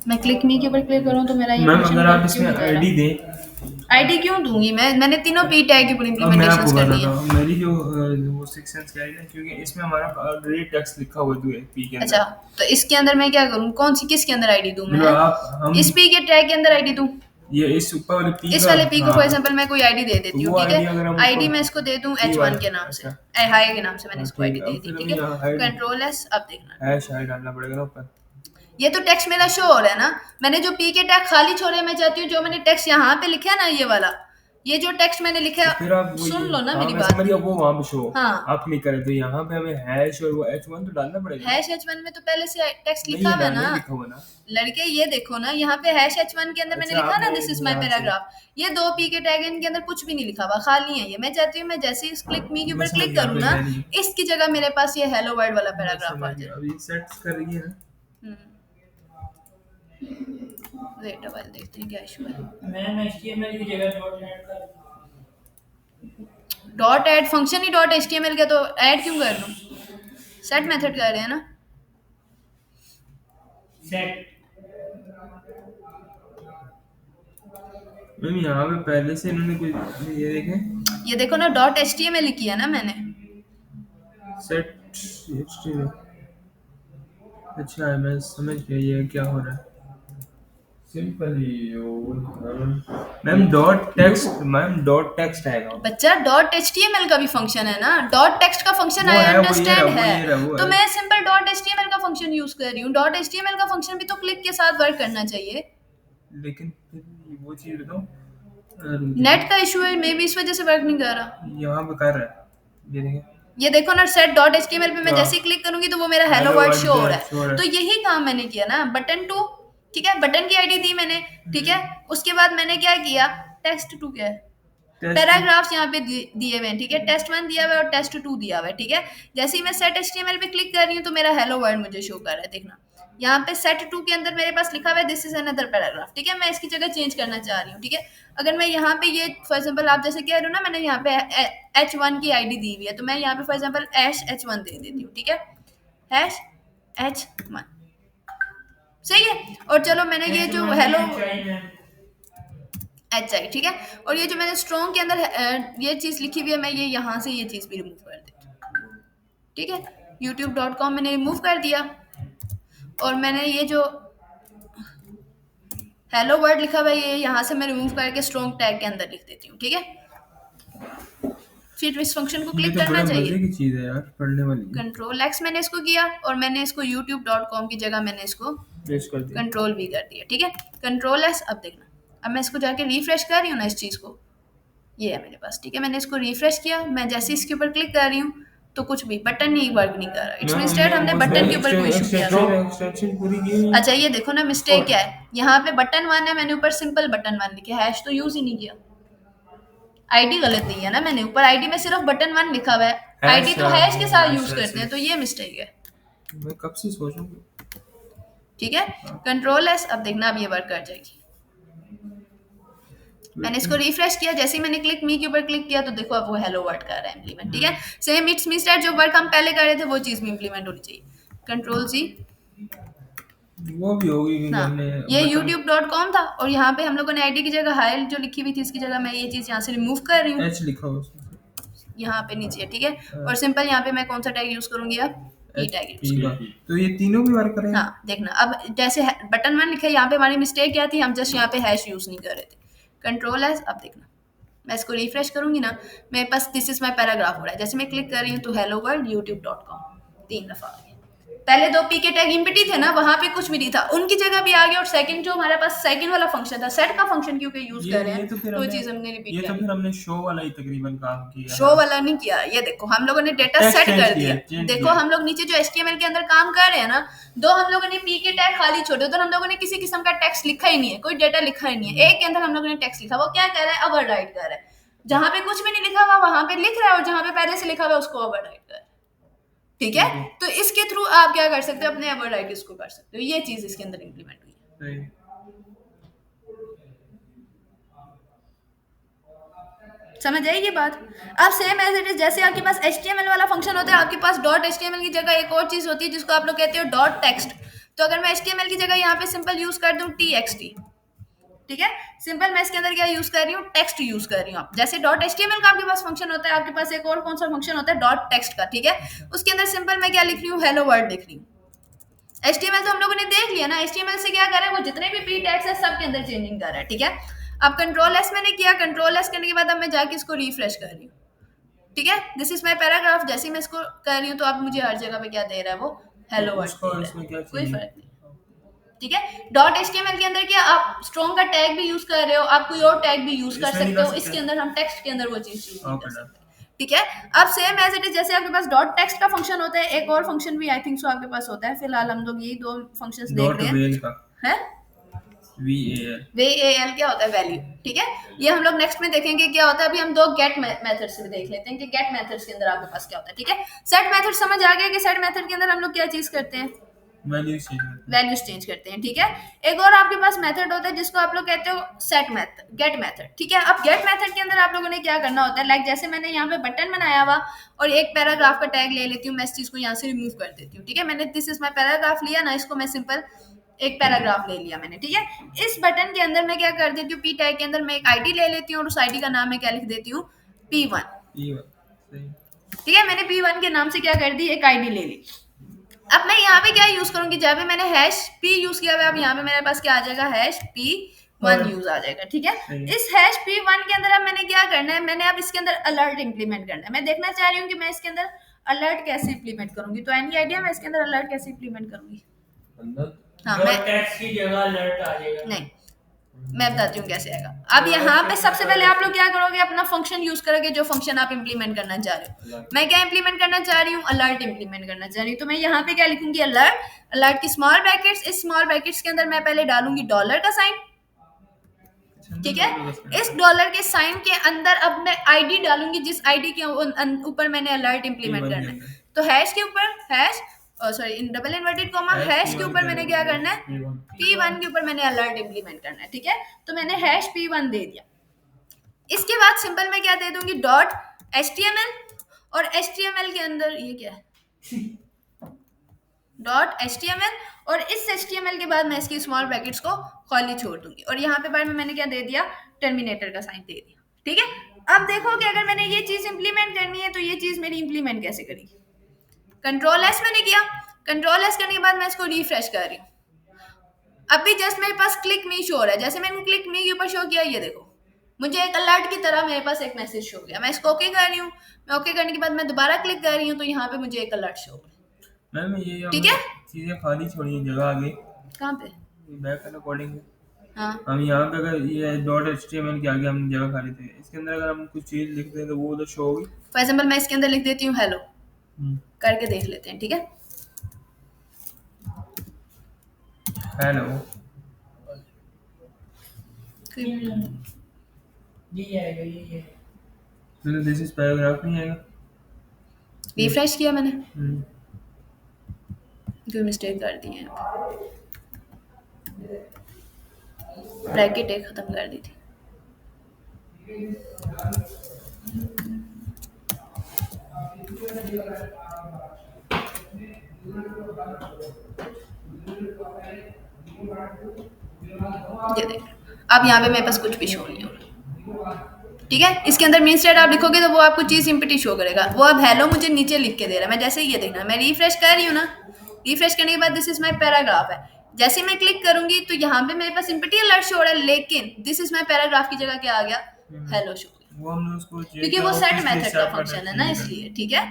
मैं क्लिक मी के ऊपर क्लिक करूँ तो मेरा ये मैम फंक्शन अगर आप क्यों इसमें नहीं कर रहा? आईडी दें, आईडी क्यों दूंगी मैंने तीनों पी टैग के ऊपर अब मैं इम्प्लीमेंटेशंस आपको कर दी बताता है। हूँ मेरी जो वो सेक्शंस क्या है ना, क्योंकि इसमें हमारा ऑलरेडी टेक्स्ट लिखा हुआ है P के अंदर। अच्छा, तो इसके अंदर मैं क्या करूँ, कौन सी किसके अंदर आईडी दूं मतलब मैं? आप हम इस पी के टैग के अंदर आईडी दूं? ये इस ऊपर वाले P इस का, वाले पी को हाँ, फॉर एग्जांपल मैं कोई आईडी दे देती तो हूँ, वो ठीक ID अगर है। हम आईडी उसको मैं इसको दे दूं P H1 वाला, के नाम से, अच्छा। हाई के नाम से मैंने इसको ठीक आईडी है, दे अब दी, फिर ठीक हम यहाँ है। ID कंट्रोल एस, अब देखना, हैश आई डालना पड़ेगा ना ऊपर। ये तो टेक्स्ट मेरा शो हो रहा है ना। मैंने जो पी के टैग खाली छोड़े, मैं चाहती हूँ जो मैंने टेक्स्ट यहाँ पे लिखा है ना, ये वाला, ये जो टेक्स्ट मैंने लिखा फिर आप वो सुन ये लो ना हाँ मेरी मैं बात। समझ गया, वो वहाँ पे शो हाँ। आप क्लिक करें तो यहाँ पे हमें हैश और वो H1 तो डालना पड़ेगा। हैश H1 में तो पहले से टेक्स्ट नहीं लिखा ये हुआ है डालना ना ही लिखा हुआ ना। लड़के, ये देखो ना यहाँ पे हैश H1 के अंदर मैंने अच्छा लिखा ना आपने दिस इज माई यहाँ से पैराग्राफ, ये 2 p के टैग इनके अंदर कुछ भी नहीं लिखा हुआ, खाली है ये। मैं चाहती हूँ मैं जैसे इस क्लिक मी के मैं ऊपर समझ क्लिक गया करूँ अभी ना, मैंने इसकी जगह मेरे पास ये हेलो वर्ल्ड वाला मैं पैराग्राफ आ समझ जाए। गया अभी सेट कर रही है ना। वेट वाइल देखते हैं क्या इशू है। मैम HTML की जगह डॉट ऐड कर डॉट ऐड फंक्शन ही डॉट HTML का, तो ऐड क्यों कर लूँ? सेट मेथड कर रहे हैं ना। सेट। मैम यहाँ पे पहले से इन्होंने कुछ ये देखें ये देखो ना डॉट HTML किया ना मैंने। Set HTML। अच्छा है मैं समझ गया ये क्या हो रहा है। सिंपल ही वो मैम डॉट टेक्स्ट आएगा। बच्चा डॉट HTML का भी फंक्शन है ना, डॉट टेक्स्ट का फंक्शन वो आई है, वो ये अंडरस्टैंड रहा, वो ये रहा, है, वो तो है। मैं सिंपल डॉट HTML का फंक्शन यूज कर रही हूँ। डॉट HTML का फंक्शन भी तो क्लिक के साथ वर्क करना चाहिए। लेकिन फिर वो चीज बताओ नेट का इशू है, मे बी इस वजह से वर्क नहीं कर रहा। यहाँ पे कर रहा है ये देखें। ये देखो ना सेट डॉट HTML पे मैं हाँ। जैसे ही क्लिक करूंगी तो वो मेरा hello Hello word world show हो जो रहा show हो रहा है। है। तो यही काम मैंने किया ना, बटन 2, ठीक है, बटन की आईडी दी मैंने, ठीक है। उसके बाद मैंने क्या किया, टेस्ट 2 क्या है, पैराग्राफ्स यहाँ पे दिए हुए हैं, ठीक है। टेस्ट 1 दिया हुआ है और टेस्ट 2 दिया हुआ है, ठीक है। जैसे ही मैं सेट HTML पे क्लिक कर रही हूँ तो मेरा हेलो वर्ड मुझे शो कर रहा है, देखना यहाँ पे सेट 2 के अंदर मेरे पास लिखा हुआ है दिस इज अनदर पैराग्राफ, ठीक है। मैं इसकी जगह चेंज करना चाह रही हूँ, ठीक है। अगर मैं यहाँ पे ये फॉर एग्जाम्पल आप जैसे कह रहे हो ना, मैंने यहाँ पे H1 की आईडी दी हुई है, तो मैं यहाँ पे फॉर एग्जाम्पल H1 दे देती हूँ, ठीक है। H1 सही है। और चलो मैंने ये जो हेलो HI, ठीक है। और ये जो मैंने स्ट्रॉन्ग के अंदर ये चीज़ लिखी हुई है, मैं ये यहाँ से ये चीज़ भी रिमूव कर देती हूँ, ठीक है। youtube.com मैंने रिमूव कर दिया और मैंने ये जो हेलो वर्ड लिखा हुआ है ये यहाँ से मैं रिमूव करके स्ट्रॉन्ग टैग के अंदर लिख देती हूँ, ठीक है। फिर इस फंक्शन को ये क्लिक तो बड़ा करना मजे चाहिए, की चीज है यार पढ़ने वाली। कंट्रोल X मैंने इसको किया और मैंने इसको youtube.com की जगह मैंने इसको पेश कर दिया। कंट्रोल भी कर दिया, ठीक है। कंट्रोल S, अब देखना, अब मैं इसको जाके रिफ्रेश कर रही हूँ ना इस चीज़ को, ये है मेरे पास, ठीक है। मैंने इसको रिफ्रेश किया, मैं जैसे इसके ऊपर क्लिक कर रही हूँ तो कुछ भी बटन नहीं वर्क नहीं कर रहा। इट्स इंस्टेड हमने बटन के ऊपर कोई इशू किया था। एक्सटेंशन पूरी की है। अच्छा ये देखो ना मिस्टेक क्या है, यहाँ पे बटन 1 है, मैंने ऊपर सिंपल बटन 1 लिखा, हैश तो यूज ही नहीं किया। आईडी गलत दी है ना मैंने, ऊपर आईडी में सिर्फ बटन 1 लिखा हुआ है, आईडी तो हैश के साथ यूज करते हैं, तो ये मिस्टेक है, मैं कब से सोचूंगा। ठीक है। कंट्रोल S, अब देखना अब ये वर्क कर जाएगी। मैंने इसको रिफ्रेश किया, जैसे ही मैंने क्लिक मी के ऊपर क्लिक किया तो देखो अब वो हेलो वर्ड कर रहा है इम्प्लीमेंट, ठीक है। सेम इट्स मी स्टार्ट जो वर्क हम पहले कर रहे थे वो चीज़ भी इम्प्लीमेंट होनी चाहिए। कंट्रोल C, वो भी होगी क्योंकि हाँ हमने ये बटन- youtube.com था और यहाँ पे हम लोगों ने आईडी की जगह हाइल जो लिखी हुई थी इसकी जगह मैं ये चीज़ यहाँ से रिमूव कर रही हूँ, H लिखा हो उसमें। यहाँ पे नीचे, ठीक है। और सिंपल यहाँ पे मैं कौन सा टैग यूज करूंगी, अब ई टैग यूज ठीक है। तो ये तीनों भी वर्क करेंगे। हाँ देखना अब जैसे बटन 1 लिखा है, यहाँ पे हमारी मिस्टेक क्या थी, हम जस्ट यहाँ पे हैश यूज नहीं कर रहे थे। कंट्रोल S, अब देखना मैं इसको रिफ्रेश करूंगी ना, मेरे पास दिस इज माई पैराग्राफ हो रहा है। जैसे मैं क्लिक कर रही हूँ तो हेलो वर्ल्ड youtube.com 3 दफा आ गया। पहले 2 p के टैग इम्पिटी थे ना, वहां पे कुछ भी नहीं था, उनकी जगह भी आ गया। और सेकंड जो हमारे पास सेकंड वाला फंक्शन था, सेट का फंक्शन क्योंकि यूज कर रहे हैं, तो फिर वो हमने- चीज हमने ये रिपीट तो कर फिर हमने शो वाला ही तकरीबन काम किया। शो वाला नहीं किया। ये देखो हम लोगों ने डेटा Text सेट change कर किया, दिया, change देखो किया। हम लोग नीचे जो HTML के अंदर काम कर रहे हैं ना, 2 हम लोगों ने p के टैग खाली छोड़े, उधर हम लोगों ने किसी किस्म का टेक्स्ट लिखा ही नहीं है, कोई डेटा लिखा ही नहीं है। एक के अंदर हम लोगों ने टेक्स्ट लिखा, वो क्या कह रहा है, ओवरराइट कर रहा है। जहां पे कुछ भी नहीं लिखा हुआ वहां पे लिख रहा है और जहां पे पहले से लिखा हुआ उसको ओवरराइट कर रहा है, ठीक है। तो इसके थ्रू आप क्या कर सकते हो, अपने ओवरराइट इसको कर सकते हो। ये चीज इसके अंदर इंप्लीमेंट हुई है, सही। समझ आई ये बात। अब सेम एज इट इज जैसे आपके पास HTML वाला फंक्शन होता है, आपके पास डॉट HTML की जगह एक और चीज होती है जिसको आप लोग कहते हो डॉट टेक्स्ट। तो अगर मैं HTML की जगह यहाँ पे सिंपल यूज कर दूं TXT, ठीक है। सिंपल मैं इसके अंदर क्या यूज कर रही हूँ, टेक्स्ट यूज कर रही हूँ। जैसे डॉट HTML का आपके पास फंक्शन होता है, आपके पास एक और कौन सा फंक्शन होता है, डॉट टेक्स्ट का, ठीक है। उसके अंदर सिंपल मैं क्या लिख रही हूँ, हेलो वर्ल्ड लिख रही हूँ। HTML तो हम लोगों ने देख लिया ना, HTML से क्या कर रहा है, वो जितने भी p टैग्स है सब के अंदर चेंजिंग कर रहा है, ठीक है। अब कंट्रोल S मैंने किया, कंट्रोल S करने के बाद अब मैं जाके इसको रिफ्रेश कर रही हूँ, ठीक है। दिस इज माई पैराग्राफ, जैसे ही मैं इसको कर रही हूँ तो अब मुझे हर जगह पे क्या दे रहा है, वो हेलो वर्ड उसका और दे इसमें रहा क्या है, कोई चाहिए? फर्क नहीं। ठीक है। डॉट HTML के अंदर क्या आप स्ट्रॉन्ग का टैग भी यूज कर रहे हो, आप कोई और टैग भी यूज कर इसमें नहीं सकते कर हो, सकते? इसके अंदर हम टेक्स्ट के अंदर वो चीज यूज नहीं कर ओके डन। सकते। ठीक है। अब सेम एज इट इज, जैसे आपके पास डॉट टेक्स्ट का फंक्शन होता है, एक और फंक्शन भी आई थिंक सो आपके पास होता है। फिलहाल हम लोग यही दो फंक्शंस देख डॉट रहे वेल का हैं। VAL। VAL क्या होता है? वैल्यू। ठीक है। ये हम लोग नेक्स्ट में देखेंगे क्या होता है। अभी हम दो गेट मेथड से भी देख लेते हैं कि गेट मेथड्स के अंदर आपके पास क्या होता है। ठीक है। सेट मेथड समझ आ गया कि सेट मेथड के अंदर हम लोग क्या चीज करते हैं? वैल्यू चेंज करते हैं। वैल्यूज चेंज करते हैं। ठीक है। एक और आपके पास मेथड होता है जिसको आप लोग कहते हो सेट मेथड, गेट मेथड। ठीक है। अब गेट मेथड के अंदर आप लोगों ने क्या करना होता है, लाइक जैसे मैंने यहाँ पे बटन बनाया हुआ और एक पैराग्राफ का टैग ले लेती हूँ, मैं इस चीज को यहाँ से रिमूव कर देती हूँ। ठीक है। मैंने दिस इज माई पैराग्राफ लिया ना, इसको मैं सिंपल एक पैराग्राफ ले लिया मैंने। ठीक है। इस बटन के अंदर मैं क्या कर देती हूँ, पी टैग के अंदर मैं एक आईडी ले लेती हूँ और उस आईडी का नाम मैं क्या लिख देती हूँ, P1। सही। ठीक है। मैंने P1 के नाम से क्या कर दी, एक आईडी ले ली। अब मैं यहाँ पे क्या यूज करूंगी, जहाँ पे मैंने हैश पी यूज किया हुआ है, अब यहाँ पे मेरे पास क्या आ जाएगा, हैश P1 यूज आ जाएगा। ठीक है। इस हैश P1 के अंदर अब मैंने क्या करना है, मैंने अब इसके अंदर अलर्ट इंप्लीमेंट करना है। मैं देखना चाह रही हूँ कि मैं इसके अंदर अलर्ट कैसे इंप्लीमेंट करूंगी। तो एनी आइडिया मैं इसके अंदर अलर्ट कैसे इंप्लीमेंट करूंगी? अंदर हाँ डॉट मैं टेक्स्ट की जगह अलर्ट आ जाएगा। नहीं, मैं बताती हूँ कैसे आएगा। अब यहाँ पे सबसे पहले आप लोग क्या करोगे, अपना फंक्शन यूज करोगे, जो फंक्शन आप इंप्लीमेंट करना चाह रहे हो। मैं क्या इंप्लीमेंट करना चाह रही हूँ, अलर्ट इंप्लीमेंट करना चाह रही हूँ। तो मैं यहाँ पे क्या लिखूंगी, अलर्ट। अलर्ट की स्मॉल ब्रैकेट्स, इस स्मॉल ब्रैकेट्स के अंदर मैं पहले डालूंगी डॉलर का साइन। ठीक है। इस डॉलर के साइन के अंदर अब मैं आईडी डालूंगी, जिस आईडी के ऊपर मैंने अलर्ट इंप्लीमेंट करना है। तो हैश के ऊपर hash, sorry in double inverted comma, hash के ऊपर मैंने क्या करना है, P1 के ऊपर मैंने अलर्ट इंप्लीमेंट करना है। ठीक है। तो मैंने हैश P1 दे दिया। इसके बाद सिंपल मैं क्या दे दूंगी, डॉट HTML। और HTML के अंदर ये क्या है, डॉट HTML। और इस HTML के बाद मैं इसकी स्मॉल ब्रैकेट्स को खाली छोड़ दूंगी और यहाँ पे बाद में मैंने क्या दे दिया, टर्मिनेटर का साइन दे दिया। ठीक है। अब देखो कि अगर मैंने ये चीज इंप्लीमेंट करनी है तो ये चीज मेरी इंप्लीमेंट कैसे करेगी। कंट्रोल एस मैंने किया, कंट्रोल एस करने के बाद मैं इसको रिफ्रेश कर रही हूँ। अभी जस्ट मेरे पास क्लिक मी शो हो रहा है, जैसे मैंने क्लिक मी के ऊपर शो किया, ये देखो मुझे एक अलर्ट की तरह मेरे पास एक मैसेज शो हो गया। मैं इसको ओके कर रही हूँ, मैं ओके करने के बाद मैं दोबारा क्लिक कर रही हूँ तो यहाँ पे मुझे एक अलर्ट शो हो रहा है। मैम ये ठीक है। चीजें खाली छोड़ी है जगह आगे कहाँ पे? Back and coding. हाँ हम यहाँ पे अगर ये डॉट HTML के आगे हम जगह खाली थे, इसके अंदर अगर हम कुछ चीज लिख दें तो वो उधर शो होगी। फॉर एग्जाम्पल मैं इसके अंदर लिख देती हूँ हेलो, करके देख लेते हैं। ठीक है। हेलो। ये आएगा, ये तो दिस इज पैराग्राफ नहीं आएगा। रिफ्रेश किया मैंने, हम्म। कोई मिस्टेक कर दी है, ब्रैकेट एक खत्म कर दी थी। ये देख, अब यहाँ पे मेरे पास कुछ भी शो नहीं हो रहा। ठीक है। इसके अंदर मीन स्टेट आप लिखोगे तो वो आपको चीज इम्पिटी शो करेगा। वो अब हेलो मुझे नीचे लिख के दे रहा है। मैं जैसे ही ये देखना, मैं रिफ्रेश कर रही हूँ ना, रिफ्रेश करने के बाद दिस इज माई पैराग्राफ है, जैसे मैं क्लिक करूंगी तो यहाँ पे मेरे पास इम्पिटी अलर्ट शो हो रहा है, लेकिन दिस इज माई पैराग्राफ की जगह क्या आ गया, हेलो शो हो गया, वो हमने उसको क्योंकि वो सेट मेथड का फंक्शन है ना, इसलिए। ठीक है।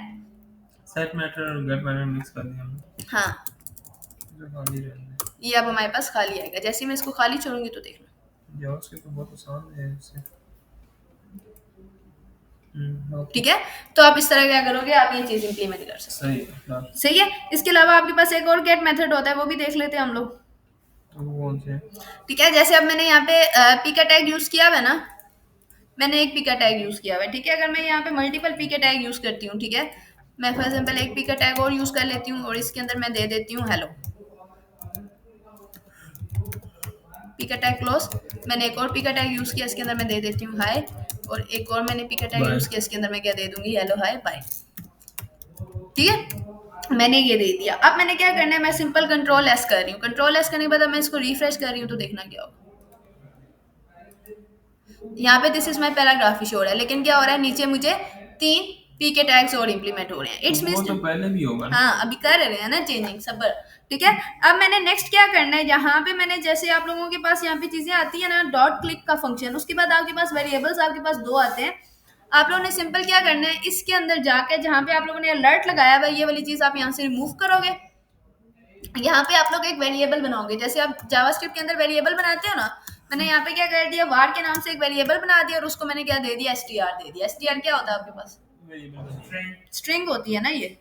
सेट मेथड और गेट मेथड मिक्स कर दिया हमने। हाँ, जो खाली रहने ये अब हमारे पास खाली आएगा। जैसे ही मैं इसको खाली छोड़ूंगी तो देखना। जावास्क्रिप्ट तो बहुत आसान है इससे। ओके ठीक है। तो आप इस तरह क्या करोगे, आप ये चीज इंप्लीमेंट कर सकते सही है। हाँ, हो। सही है। इसके अलावा आपके पास एक और गेट मेथड होता है, वो भी देख लेते हैं हम लोग। तो वो कौन से हैं? ठीक है। जैसे अब मैंने यहाँ पे पी का टैग यूज किया हुआ है ना, मैंने एक पी का टैग यूज किया हुआ है। ठीक है। अगर मैं यहाँ पे मल्टीपल पी का टैग यूज करती हूँ, ठीक है, मैं फॉर एग्जाम्पल एक पी का टैग और यूज कर लेती हूँ और इसके अंदर मैं दे देती हूँ हेलो, पी का टैग क्लोज। मैंने एक और पी का टैग यूज किया, इसके अंदर मैं दे देती हूँ हाय, और एक और मैंने पी का टैग Bye. यूज किया, इसके अंदर मैं क्या दे दूंगी, हेलो हाय बाय। ठीक है। मैंने ये दे दिया। अब मैंने क्या करना है, मैं सिंपल कंट्रोल एस कर रही हूँ। कंट्रोल एस करने के बाद अब मैं इसको रिफ्रेश कर रही हूँ तो देखना क्या होगा। यहाँ पे this is my paragraph he show हो रहा है, लेकिन क्या हो रहा है, नीचे मुझे 3 पी के टैग्स और इंप्लीमेंट हो रहे हैं। इट्स तो वो मींस तो पहले भी होगा ना। हाँ, अभी कर रहे हैं ना चेंजिंग, सबर। ठीक है। अब मैंने नेक्स्ट क्या करना है, यहाँ पे मैंने जैसे आप लोगों के पास यहाँ पे चीजें आती है ना, डॉट क्लिक का फंक्शन, उसके बाद आपके पास वेरिएबल्स आपके पास 2 आते हैं। आप लोगों ने सिंपल क्या करना है, इसके अंदर जाकर जहाँ पे आप लोगों ने अलर्ट लगाया हुआ है, ये वाली चीज आप यहाँ से रिमूव करोगे। यहाँ पे आप लोग एक वेरिएबल बनाओगे, जैसे आप जावास्क्रिप्ट के अंदर वेरिएबल बनाते हो ना, मैंने यहाँ पे क्या कर दिया, var के नाम से एक वेरिएबल बना दिया और उसको मैंने क्या दे दिया, str दे दिया। str क्या होता है आपके पास? स्ट्रिंग होती है ना ये,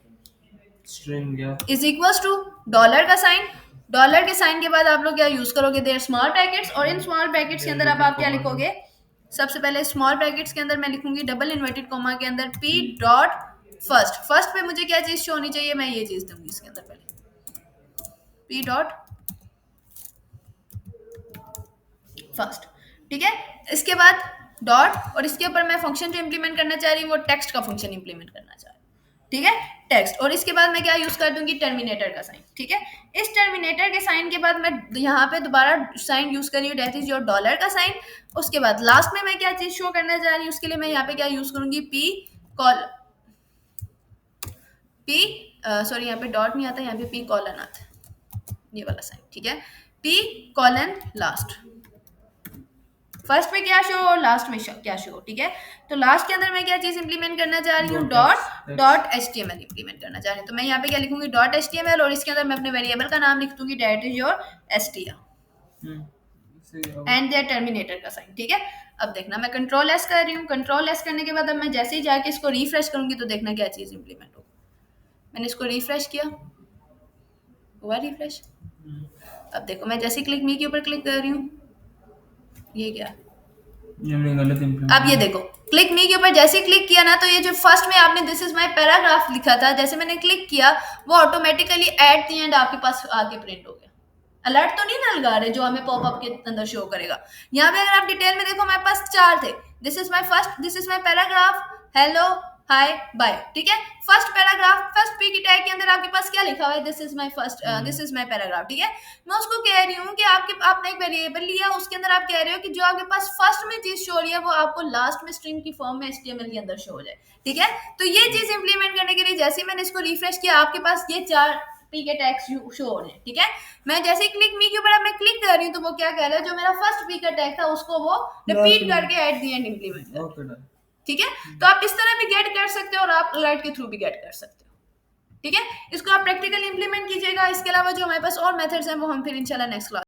स्ट्रिंग या इज इक्वल टू डॉलर का साइन। डॉलर के साइन के बाद आप लोग क्या यूज करोगे, देयर स्मॉल ब्रैकेट्स, और इन स्मॉल ब्रैकेट्स के अंदर अब आप क्या लिखोगे, सबसे पहले स्मॉल ब्रैकेट्स के अंदर मैं लिखूंगी डबल इन्वर्टेड कॉमा के अंदर p डॉट फर्स्ट। फर्स्ट पे मुझे क्या चीज शो होनी चाहिए, मैं ये चीज दूंगी इसके अंदर पहले p डॉट फर्स्ट, ठीक है। इसके बाद डॉट, और इसके ऊपर मैं फंक्शन जो इंप्लीमेंट करना चाह रही हूँ वो टेक्स्ट का फंक्शन इंप्लीमेंट करना चाह रही हूँ, ठीक है, टेक्स्ट। और इसके बाद मैं क्या यूज कर दूंगी, टर्मिनेटर का साइन, ठीक है। इस टर्मिनेटर के साइन के बाद मैं यहाँ पे दोबारा साइन यूज कर रही हूँ, दैट इज योर डॉलर का साइन। उसके बाद लास्ट में मैं क्या चीज शो करना चाह रही हूँ, उसके लिए मैं यहाँ पे क्या यूज करूंगी, सॉरी यहाँ पे डॉट नहीं आता, यहाँ पे p कॉलन आता है, ये वाला साइन, ठीक है, p कॉलन लास्ट। फर्स्ट में क्या शो और लास्ट में क्या शो, ठीक है। तो लास्ट के अंदर मैं क्या चीज इंप्लीमेंट करना चाह रही हूँ, डॉट html इंप्लीमेंट करना चाह रही हूँ। तो मैं यहाँ पे क्या लिखूंगी, डॉट html, और इसके अंदर मैं अपने वेरिएबल का नाम लिख दूंगी, that is your str and there terminator का साइन, ठीक है। अब देखना मैं कंट्रोल एस कर रही हूँ, कंट्रोल एस करने के बाद अब मैं जैसे ही जाके इसको रिफ्रेश करूंगी तो देखना क्या चीज इंप्लीमेंट होगी। मैंने इसको रिफ्रेश किया, हुआ रिफ्रेश। अब देखो मैं जैसे क्लिक मी के ऊपर क्लिक कर रही हूँ, ये क्या है, हमने गलत इंप्लीमेंट। अब ये देखो क्लिक मी के ऊपर जैसे क्लिक किया ना, तो ये जो फर्स्ट में आपने दिस इज माय पैराग्राफ लिखा था, जैसे मैंने क्लिक किया वो ऑटोमेटिकली एट द एंड आपके पास आके प्रिंट हो गया। अलर्ट तो नहीं ना लगा रहे जो हमें पॉपअप के अंदर शो करेगा। यहाँ पे अगर आप डिटेल में देखो हमारे पास 4 थे, this is my first, this is my paragraph, hello, hi, bye, ठीक है। फर्स्ट पैराग्राफ, फर्स्ट पी की टैग के अंदर आपके पास क्या लिखा हुआ है, this is my first, this is my paragraph, ठीक है। मैं उसको कह रही हूँ कि आपने एक वेरिएबल लिया, उसके अंदर आप कह रहे हो कि जो आपके पास फर्स्ट में चीज शो हो रही है वो आपको लास्ट में स्ट्रिंग की फॉर्म में HTML के अंदर शो हो जाए, ठीक है। तो ये चीज इंप्लीमेंट करने के लिए जैसे ही मैंने इसको रिफ्रेश किया आपके पास ये 4 पी के टैग्स शो हो रहे हैं, ठीक है। मैं जैसे ही क्लिक मी के ऊपर अब मैं क्लिक कर रही हूँ तो वो क्या कह रहा है, जो मेरा फर्स्ट पी का टैग था उसको वो रिपीट करके एट द एंड इंप्लीमेंट कर, ओके डन। ठीक है। तो आप इस तरह भी गेट कर सकते हो और आप अलर्ट के थ्रू भी गेट कर सकते हो, ठीक है। इसको आप प्रैक्टिकली इंप्लीमेंट कीजिएगा। इसके अलावा जो हमारे पास और मेथड्स हैं वो हम फिर इंशाल्लाह नेक्स्ट क्लास